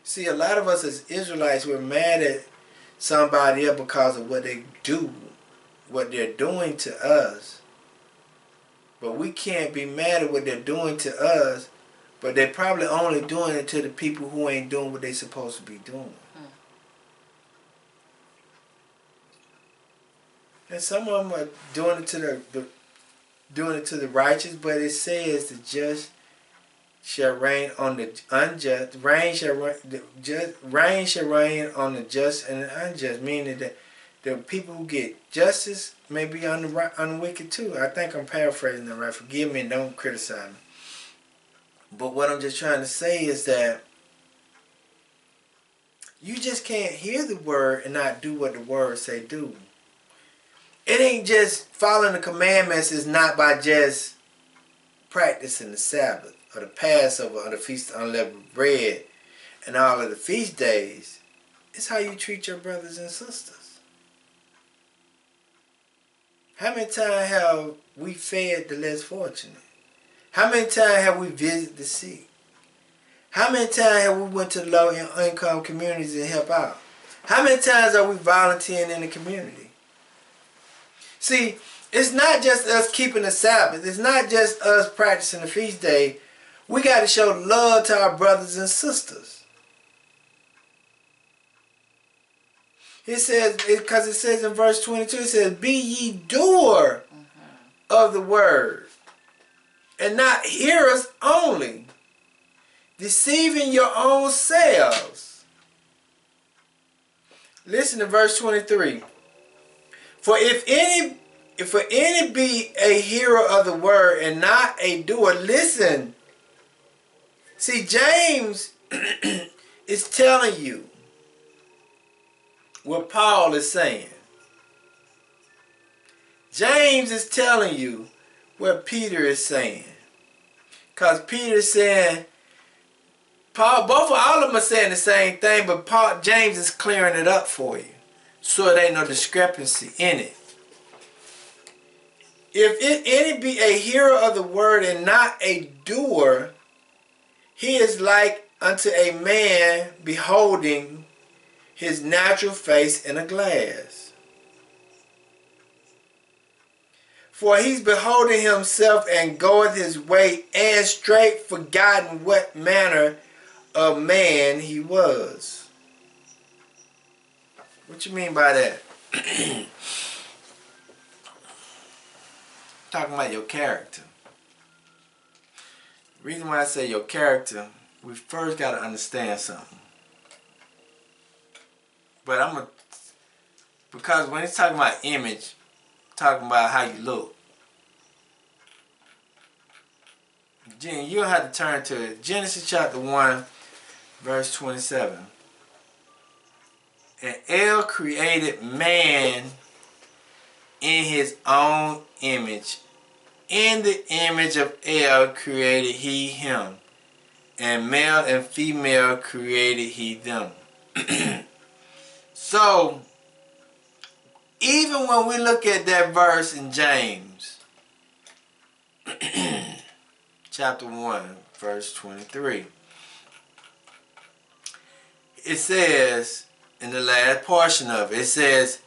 See, a lot of us as Israelites, we're mad at somebody else because of what they do, what they're doing to us. But we can't be mad at what they're doing to us, but they're probably only doing it to the people who ain't doing what they're supposed to be doing. And some of them are doing it to the righteous, but it says the just shall reign on the unjust. Rain shall reign on the just and the unjust, meaning that the people who get justice may be on the wicked too. I think I'm paraphrasing that right. Forgive me and don't criticize me. But what I'm just trying to say is that you just can't hear the word and not do what the word say do. It ain't just following the commandments. Is not by just practicing the Sabbath or the Passover or the Feast of Unleavened Bread and all of the feast days. It's how you treat your brothers and sisters. How many times have we fed the less fortunate? How many times have we visited the sick? How many times have we went to low income communities and help out? How many times are we volunteering in the community? See, it's not just us keeping the Sabbath. It's not just us practicing the feast day. We got to show love to our brothers and sisters. It says, because it says in verse 22, it says, be ye doer of the word, and not hearers only, deceiving your own selves. Listen to verse 23. For if any be a hearer of the word and not a doer, listen. See, James is telling you what Paul is saying. James is telling you what Peter is saying. Because Peter is saying, Paul, all of them are saying the same thing, but James is clearing it up for you, so there ain't no discrepancy in it. If any be a hearer of the word and not a doer, he is like unto a man beholding his natural face in a glass. For he's beholding himself and goeth his way, and straight forgotten what manner of man he was. What you mean by that? Talking about your character. The reason why I say your character, we first got to understand something. But because when it's talking about image, talking about how you look, Jen, you'll have to turn to Genesis chapter 1, verse 27. And El created man in his own image. In the image of El created he him. and male and female created he them. So, even when we look at that verse in James, chapter 1, verse 23, it says, in the last portion of it, it says,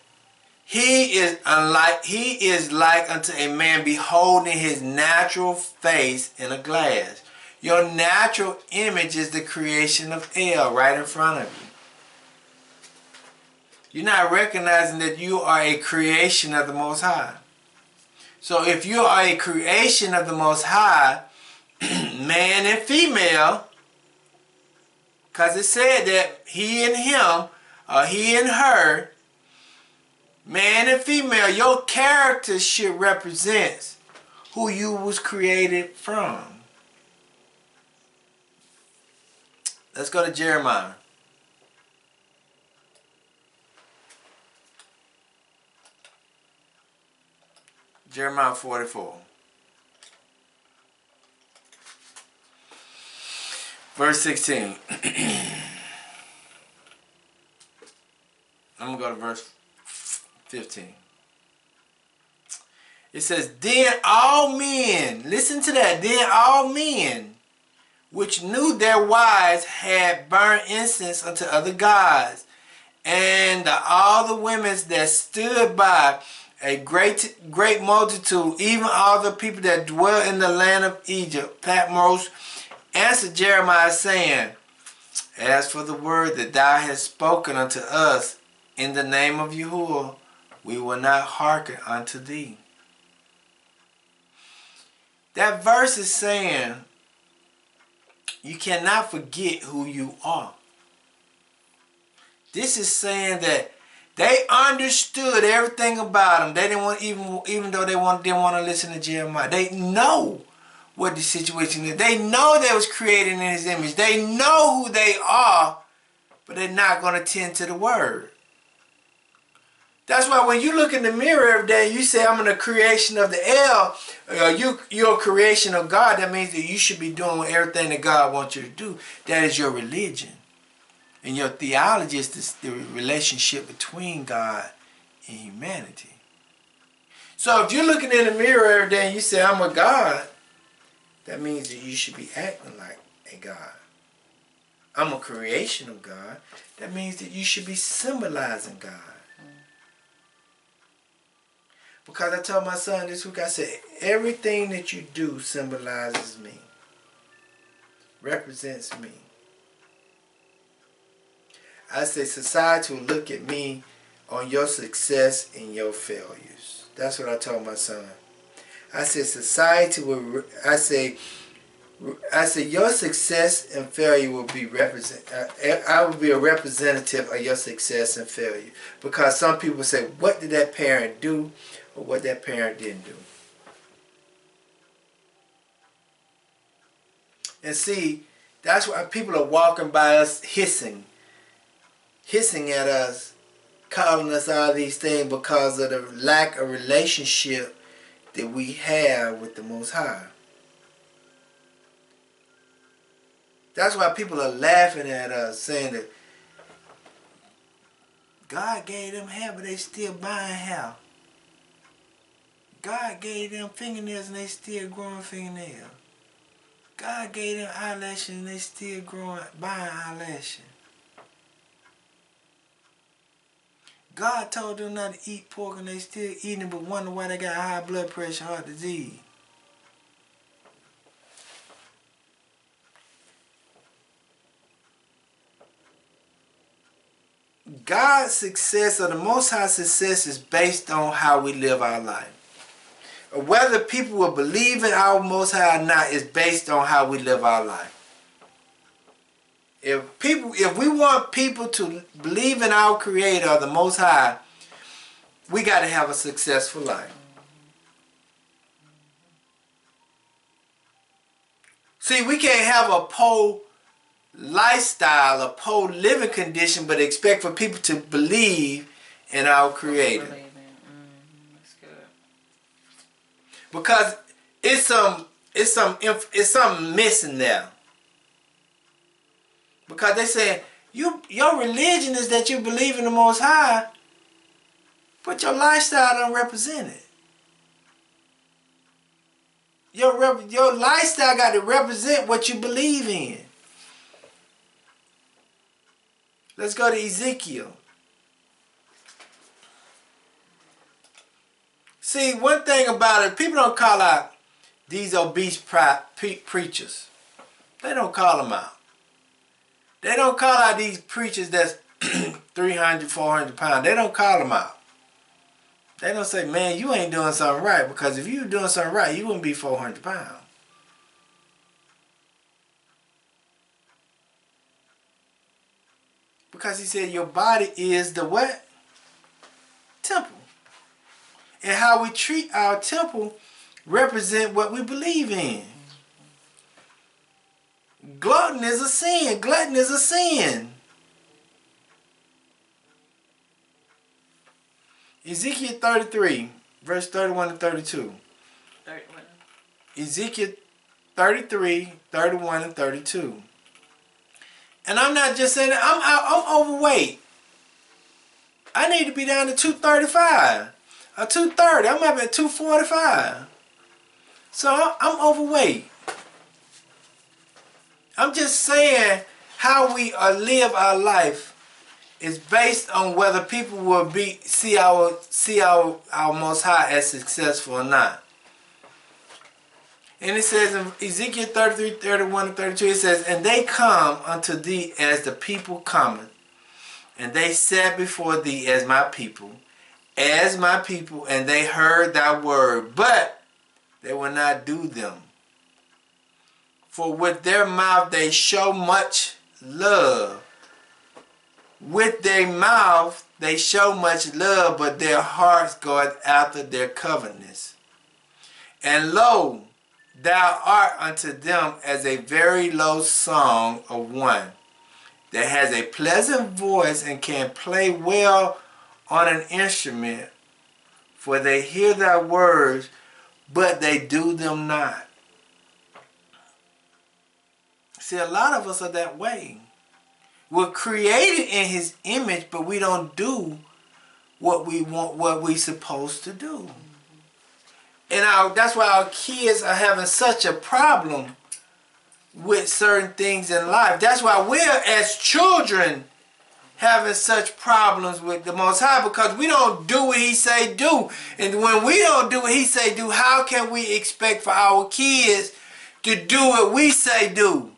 he is like unto a man beholding his natural face in a glass. Your natural image is the creation of El right in front of you. You're not recognizing that you are a creation of the Most High. So if you are a creation of the Most High, man and female, because it said that he and him, or he and her, man and female, your character should represent who you was created from. Let's go to Jeremiah. Jeremiah 44. Verse 16. I'm going to go to verse 15. It says, then all men, listen to that, then all men which knew their wives had burned incense unto other gods, and all the women that stood by, a great multitude, even all the people that dwell in the land of Egypt, Patmos, answered Jeremiah, saying, as for the word that thou hast spoken unto us in the name of Yahuwah, we will not hearken unto thee. That verse is saying you cannot forget who you are. This is saying that they understood everything about him. They didn't want, even though didn't want to listen to Jeremiah. They know what the situation is. They know they was created in his image. They know who they are, but they're not going to tend to the word. That's why when you look in the mirror every day, you say, I'm in a creation of the El. You're a creation of God. That means that you should be doing everything that God wants you to do. That is your religion. And your theology is the relationship between God and humanity. So if you're looking in the mirror every day and you say, I'm a God, that means that you should be acting like a God. I'm a creation of God. That means that you should be symbolizing God. Because I told my son this week, I said, everything that you do symbolizes me, represents me. I say society will look at me on your success and your failures. That's what I told my son. I said society will, I say your success and failure will be I will be a representative of your success and failure. Because some people say, what did that parent do? Or what that parent didn't do. And see, that's why people are walking by us hissing at us, calling us all these things because of the lack of relationship that we have with the Most High. That's why people are laughing at us, saying that God gave them hair, but they still buying hair. God gave them fingernails and they still growing fingernails. God gave them eyelashes and they still buying eyelashes. God told them not to eat pork and they still eating it, but wonder why they got high blood pressure, heart disease. God's success, or the Most High success, is based on how we live our life. Whether people will believe in our Most High or not is based on how we live our life. If we want people to believe in our Creator, the Most High, we got to have a successful life. See, we can't have a poor lifestyle, a poor living condition, but expect for people to believe in our Creator. Because it's something missing there. Because they say, your religion is that you believe in the Most High, but your lifestyle don't represent it. Your lifestyle got to represent what you believe in. Let's go to Ezekiel. See, one thing about it, people don't call out these obese preachers. They don't call them out. They don't call out these preachers that's 300, 400 pounds. They don't call them out. They don't say, man, you ain't doing something right. Because if you were doing something right, you wouldn't be 400 pounds. Because he said your body is the what? Temple. And how we treat our temple represent what we believe in. Glutton is a sin. Glutton is a sin. Ezekiel 33, verse 31 to 32. 31. Ezekiel 33, 31 and 32. And I'm not just saying that, I'm overweight. I need to be down to 235 or 230. I'm up at 245. So I'm overweight. I'm just saying how we live our life is based on whether people will see our Most High as successful or not. And it says in Ezekiel 33, 31 and 32, it says, and they come unto thee as the people cometh, and they sat before thee as my people, and they heard thy word, but they will not do them. For with their mouth they show much love. With their mouth they show much love, but their hearts go after their covetousness. And lo, thou art unto them as a very low song of one that has a pleasant voice and can play well on an instrument, for they hear thy words, but they do them not. See, a lot of us are that way. We're created in his image, but we don't do what we want, what we're supposed to do. And that's why our kids are having such a problem with certain things in life. That's why we're, as children, having such problems with the Most High, because we don't do what he say do. And when we don't do what he say do, how can we expect for our kids to do what we say do?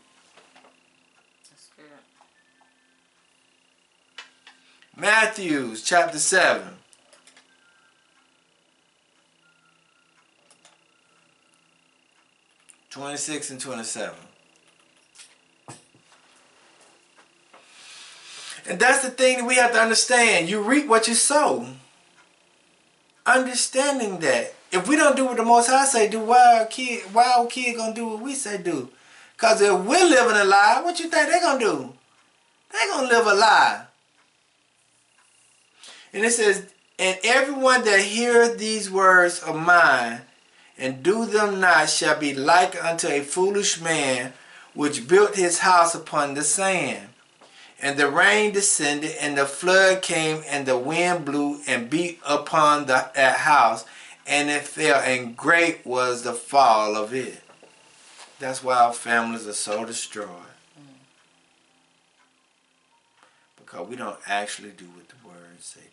That's good. Matthew chapter 7. (26 and 27). And that's the thing that we have to understand. You reap what you sow. Understanding that. If we don't do what the Most High say do, why our kid gonna do what we say do? Because if we're living a lie, what you think they're gonna do? They're gonna live a lie. And it says, and everyone that heareth these words of mine, and do them not, shall be like unto a foolish man, which built his house upon the sand. And the rain descended, and the flood came, and the wind blew, and beat upon that house, and it fell, and great was the fall of it. That's why our families are so destroyed. Because we don't actually do what the words say do.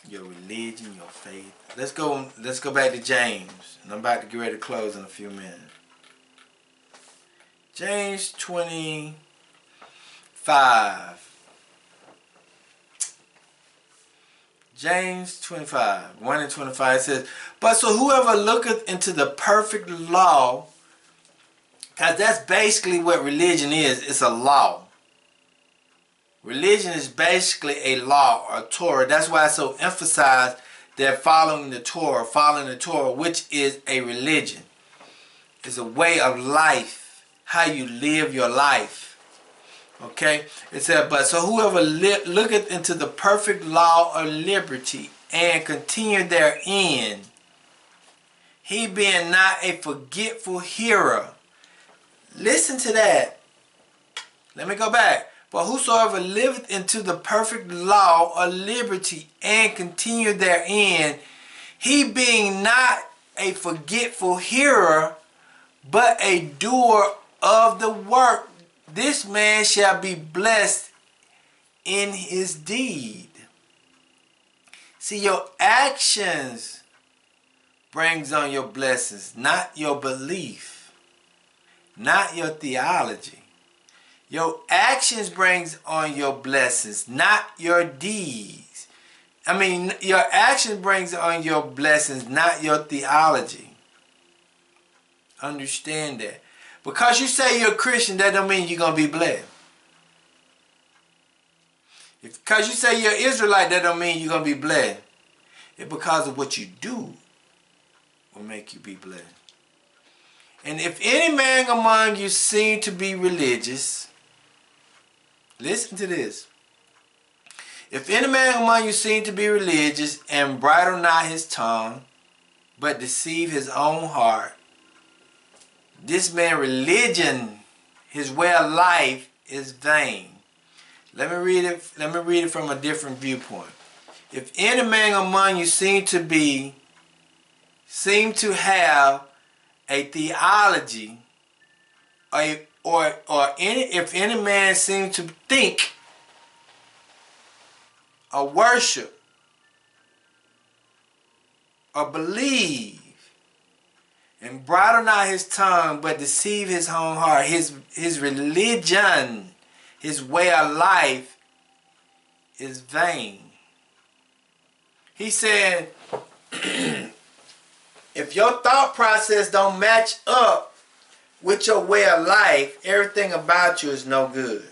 Your religion, your faith. Let's go back to James. And I'm about to get ready to close in a few minutes. James 25. James 25, 1 and 25 says, but so whoever looketh into the perfect law, because that's basically what religion is. It's a law. Religion is basically a law or Torah. That's why it's so emphasized that following the Torah, which is a religion. It's a way of life, how you live your life. Okay? It said, but so whoever looketh into the perfect law of liberty and continue therein, he being not a forgetful hearer. Listen to that. Let me go back. But whosoever liveth into the perfect law of liberty and continue therein, he being not a forgetful hearer, but a doer of the work, this man shall be blessed in his deed. See, your actions brings on your blessings, not your belief, not your theology. Your actions brings on your blessings, not your deeds. I mean, your action brings on your blessings, not your theology. Understand that. Because you say you're a Christian, that don't mean you're going to be blessed. Because you say you're Israelite, that don't mean you're going to be blessed. It's because of what you do will make you be blessed. And if any man among you seem to be religious, listen to this. If any man among you seem to be religious and bridle not his tongue, but deceive his own heart, this man religion, his way of life is vain. Let me read it from a different viewpoint. If any man among you seem to have a theology, if any man seems to think or worship or believe and bridle not his tongue but deceive his own heart, his religion, his way of life is vain. He said, if your thought process don't match up with your way of life, everything about you is no good.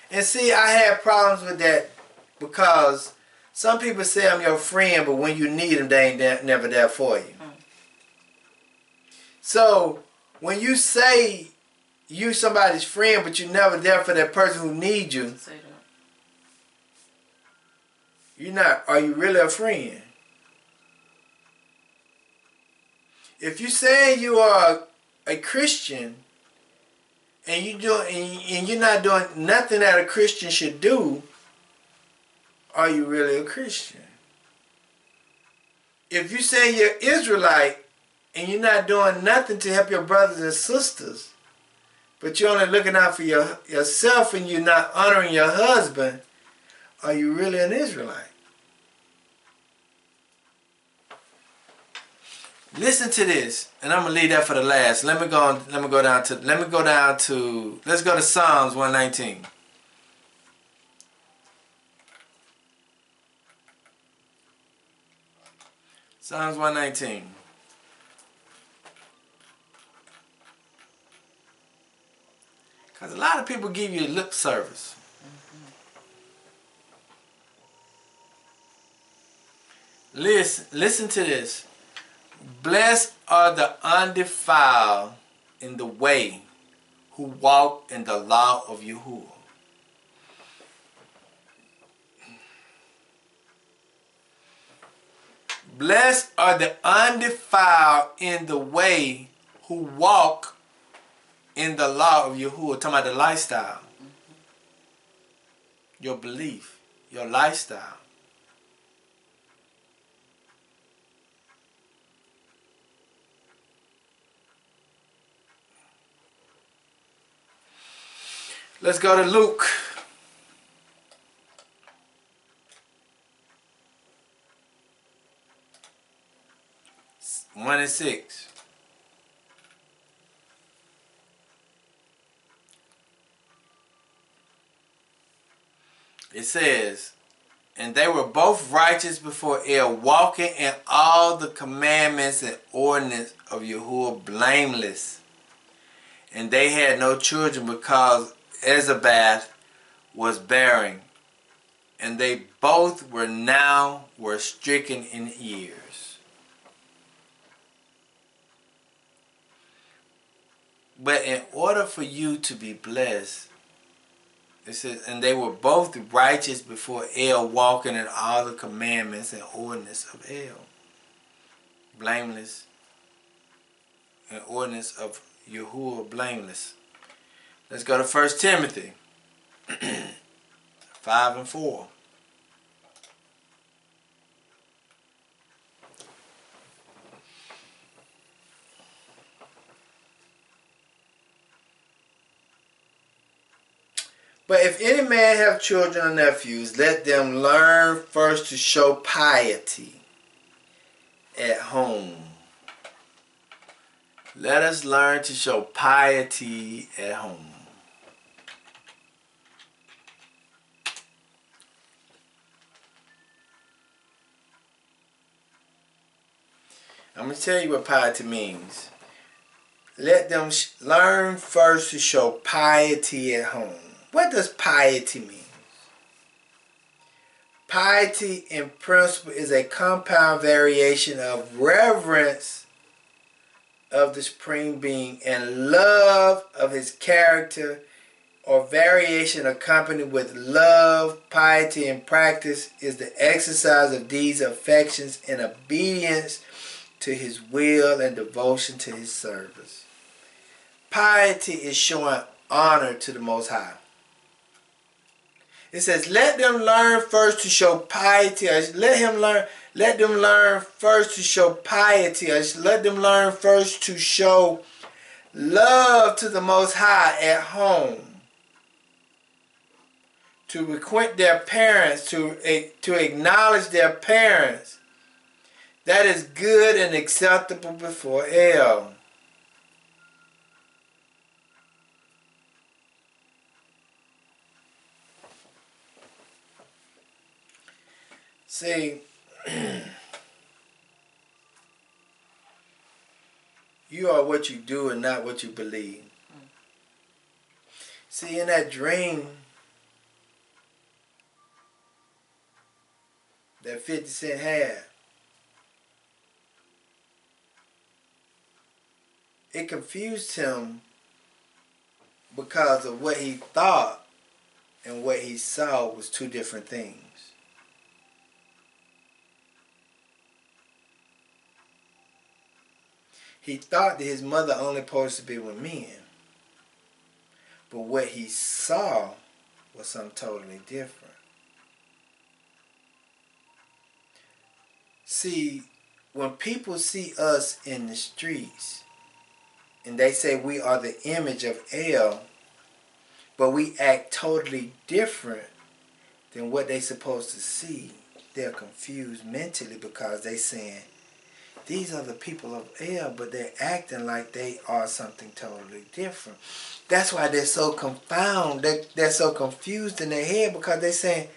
And see, I have problems with that because some people say I'm your friend, but when you need them, they ain't never there for you. So when you say you somebody's friend, but you're never there for that person who needs you, Say that. you're not. Are you really a friend? If you say you are a Christian and you're not doing nothing that a Christian should do, are you really a Christian? If you say you're Israelite and you're not doing nothing to help your brothers and sisters, but you're only looking out for yourself and you're not honoring your husband, are you really an Israelite? Listen to this, and I'm gonna leave that for the last. Let's go to Psalms 119. Psalms 119. Because a lot of people give you lip service. Listen to this. Blessed are the undefiled in the way who walk in the law of Yahuwah. Blessed are the undefiled in the way who walk in the law of Yahuwah. Talking about the lifestyle. Your belief. Your lifestyle. Let's go to Luke. One and 6. It says, and they were both righteous before El, walking in all the commandments and ordinance of Yahuwah blameless. And they had no children because Elizabeth was barren, and they both were stricken in years. But in order for you to be blessed, It says, and they were both righteous before El, walking in all the commandments and ordinance of El. Blameless. And ordinance of Yahuwah, blameless. Let's go to 1 Timothy 5 and 4. But if any man have children or nephews, let them learn first to show piety at home. Let us learn to show piety at home. I'm going to tell you what piety means. Let them learn first to show piety at home. What does piety mean? Piety in principle is a compound variation of reverence of the Supreme Being and love of His character, or variation accompanied with love. Piety in practice is the exercise of these affections in obedience to His will and devotion to His service. Piety is showing honor to the Most High. It says, let them learn first to show piety. Let them learn first to show piety. Let them learn first to show love to the Most High at home. To requite their parents, to acknowledge their parents. That is good and acceptable before El. See, you are what you do and not what you believe. See, in that dream that 50 Cent had, it confused him because of what he thought and what he saw was two different things. He thought that his mother only supposed to be with men. But what he saw was something totally different. See, when people see us in the streets and they say we are the image of El, but we act totally different than what they supposed to see, they're confused mentally because they saying, these are the people of El, but they're acting like they are something totally different. That's why they're so confounded. They're so confused in their head because they're saying,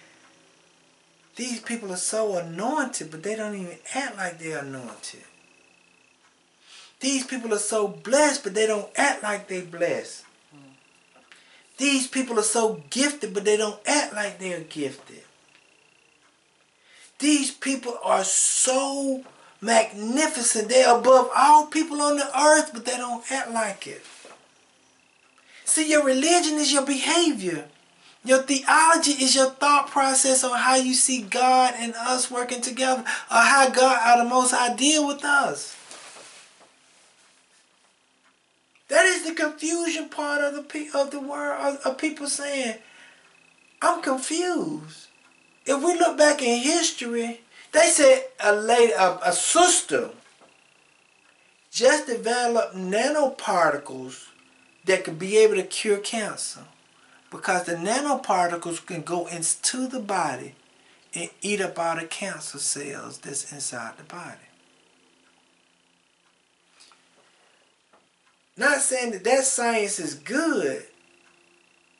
these people are so anointed, but they don't even act like they're anointed. These people are so blessed, but they don't act like they're blessed. These people are so gifted, but they don't act like they're gifted. These people are so magnificent. They're above all people on the earth, but they don't act like it. See, your religion is your behavior. Your theology is your thought process on how you see God and us working together, or how God, or the Most High, deal with us. That is the confusion part of the world, of people saying, I'm confused. If we look back in history, they said a sister just developed nanoparticles that could be able to cure cancer, because the nanoparticles can go into the body and eat up all the cancer cells that's inside the body. Not saying that science is good,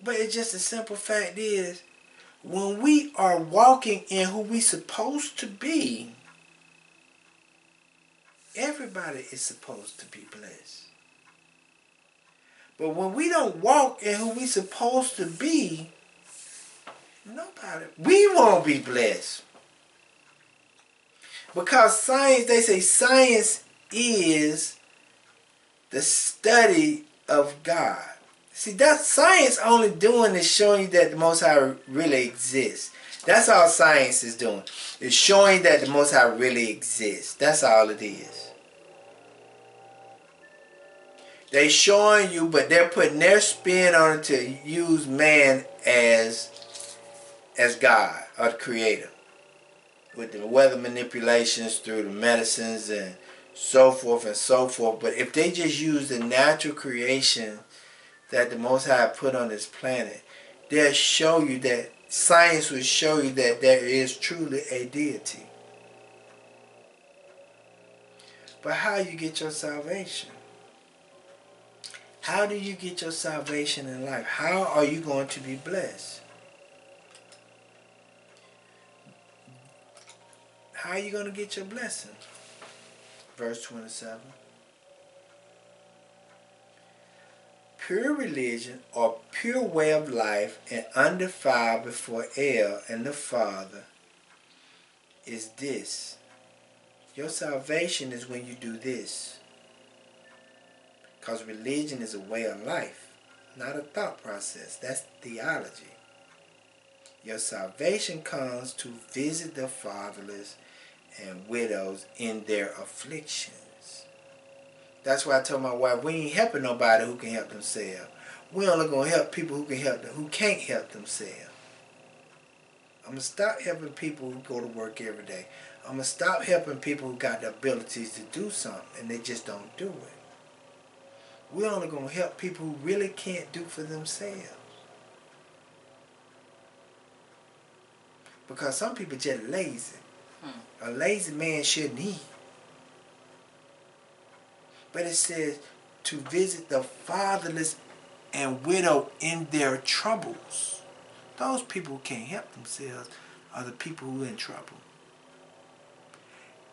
but it's just a simple fact is, when we are walking in who we supposed to be, everybody is supposed to be blessed. But when we don't walk in who we supposed to be, we won't be blessed. Because science, they say science is the study of God. See, that's science only doing is showing you that the Most High really exists. That's all science is doing. It's showing that the Most High really exists. That's all it is. They showing you, but they're putting their spin on it to use man as God or the creator. With the weather manipulations through the medicines and so forth and so forth. But if they just use the natural creation that the Most High put on this planet, they'll show you that science will show you that there is truly a deity. But how you get your salvation? How do you get your salvation in life? How are you going to be blessed? How are you going to get your blessing? Verse 27. Pure religion or pure way of life and undefiled before El and the Father is this. Your salvation is when you do this. Because religion is a way of life, not a thought process. That's theology. Your salvation comes to visit the fatherless and widows in their afflictions. That's why I told my wife, we ain't helping nobody who can help themselves. We only gonna help people who can't help themselves. I'm gonna stop helping people who go to work every day. I'm gonna stop helping people who got the abilities to do something and they just don't do it. We're only gonna help people who really can't do for themselves. Because some people just lazy. A lazy man shouldn't eat. But it says to visit the fatherless and widow in their troubles. Those people who can't help themselves are the people who are in trouble.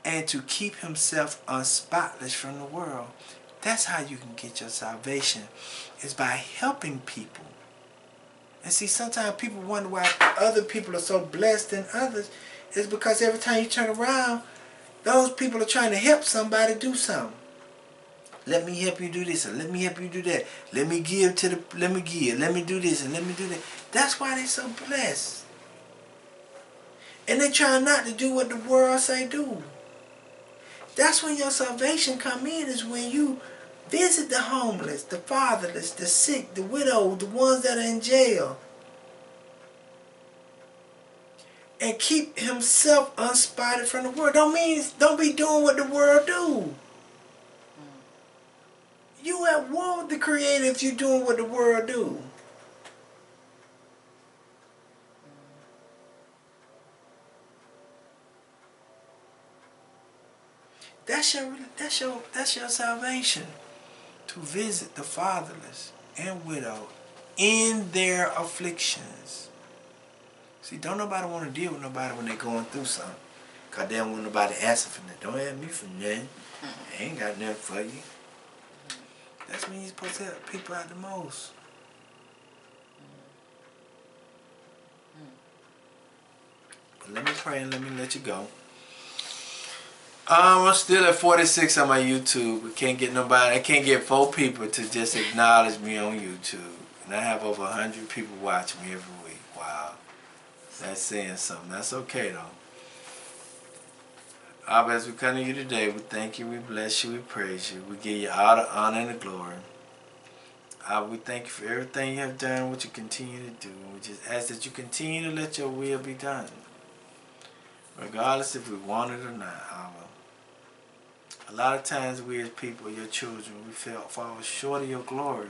And to keep himself unspotless from the world. That's how you can get your salvation. Is by helping people. And see, sometimes people wonder why other people are so blessed than others. It's because every time you turn around, those people are trying to help somebody do something. Let me help you do this, and let me help you do that. Let me give, let me do this, and let me do that. That's why they're so blessed. And they try not to do what the world say do. That's when your salvation come in, is when you visit the homeless, the fatherless, the sick, the widow, the ones that are in jail. And keep himself unspotted from the world. Don't be doing what the world do. You at war with the Creator if you're doing what the world do. That's your salvation. To visit the fatherless and widow in their afflictions. See, don't nobody want to deal with nobody when they're going through something. Because they don't want nobody asking for nothing. Don't ask me for nothing. I ain't got nothing for you. That's when you're supposed to help people out the most. But let me pray and let me let you go. I'm still at 46 on my YouTube. I can't get 4 people to just acknowledge me on YouTube. And I have over 100 people watching me every week. Wow. That's saying something. That's okay though. Abba, as we come to you today, we thank you, we bless you, we praise you. We give you all the honor and the glory. Abba, we thank you for everything you have done, what you continue to do. We just ask that you continue to let your will be done. Regardless if we want it or not, Abba. A lot of times we as people, your children, we fall short of your glory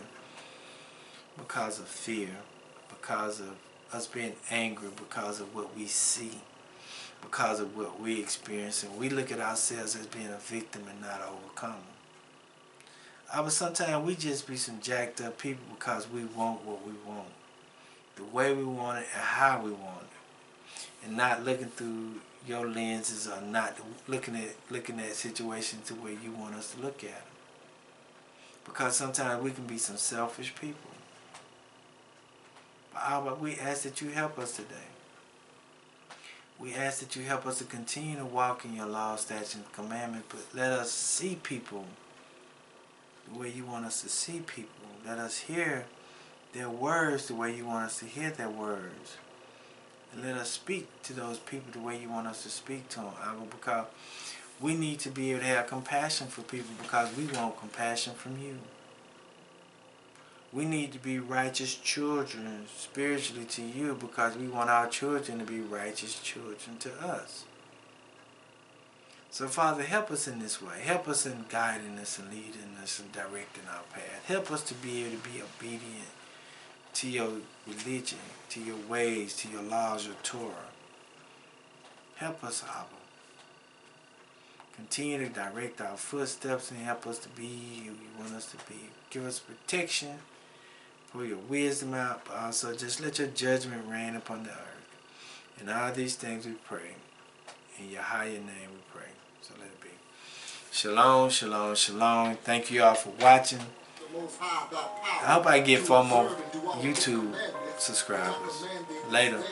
because of fear, because of us being angry, because of what we see, because of what we experience. And we look at ourselves as being a victim and not an overcomer. But sometimes we just be some jacked up people because we want what we want, the way we want it and how we want it, and not looking through your lenses, or not looking at situations the way you want us to look at them. Because sometimes we can be some selfish people. But Abba, we ask that you help us today. We ask that you help us to continue to walk in your law, statutes, and commandments, but let us see people the way you want us to see people. Let us hear their words the way you want us to hear their words. And let us speak to those people the way you want us to speak to them, Abba, because we need to be able to have compassion for people because we want compassion from you. We need to be righteous children spiritually to you because we want our children to be righteous children to us. So, Father, help us in this way. Help us in guiding us and leading us and directing our path. Help us to be able to be obedient to your religion, to your ways, to your laws, your Torah. Help us, Abba. Continue to direct our footsteps and help us to be who you want us to be. Give us protection, pour your wisdom out, but also just let your judgment reign upon the earth. And all these things we pray. In your higher name we pray. So let it be. Shalom, shalom, shalom. Thank you all for watching. I hope I get 4 more YouTube subscribers. Later.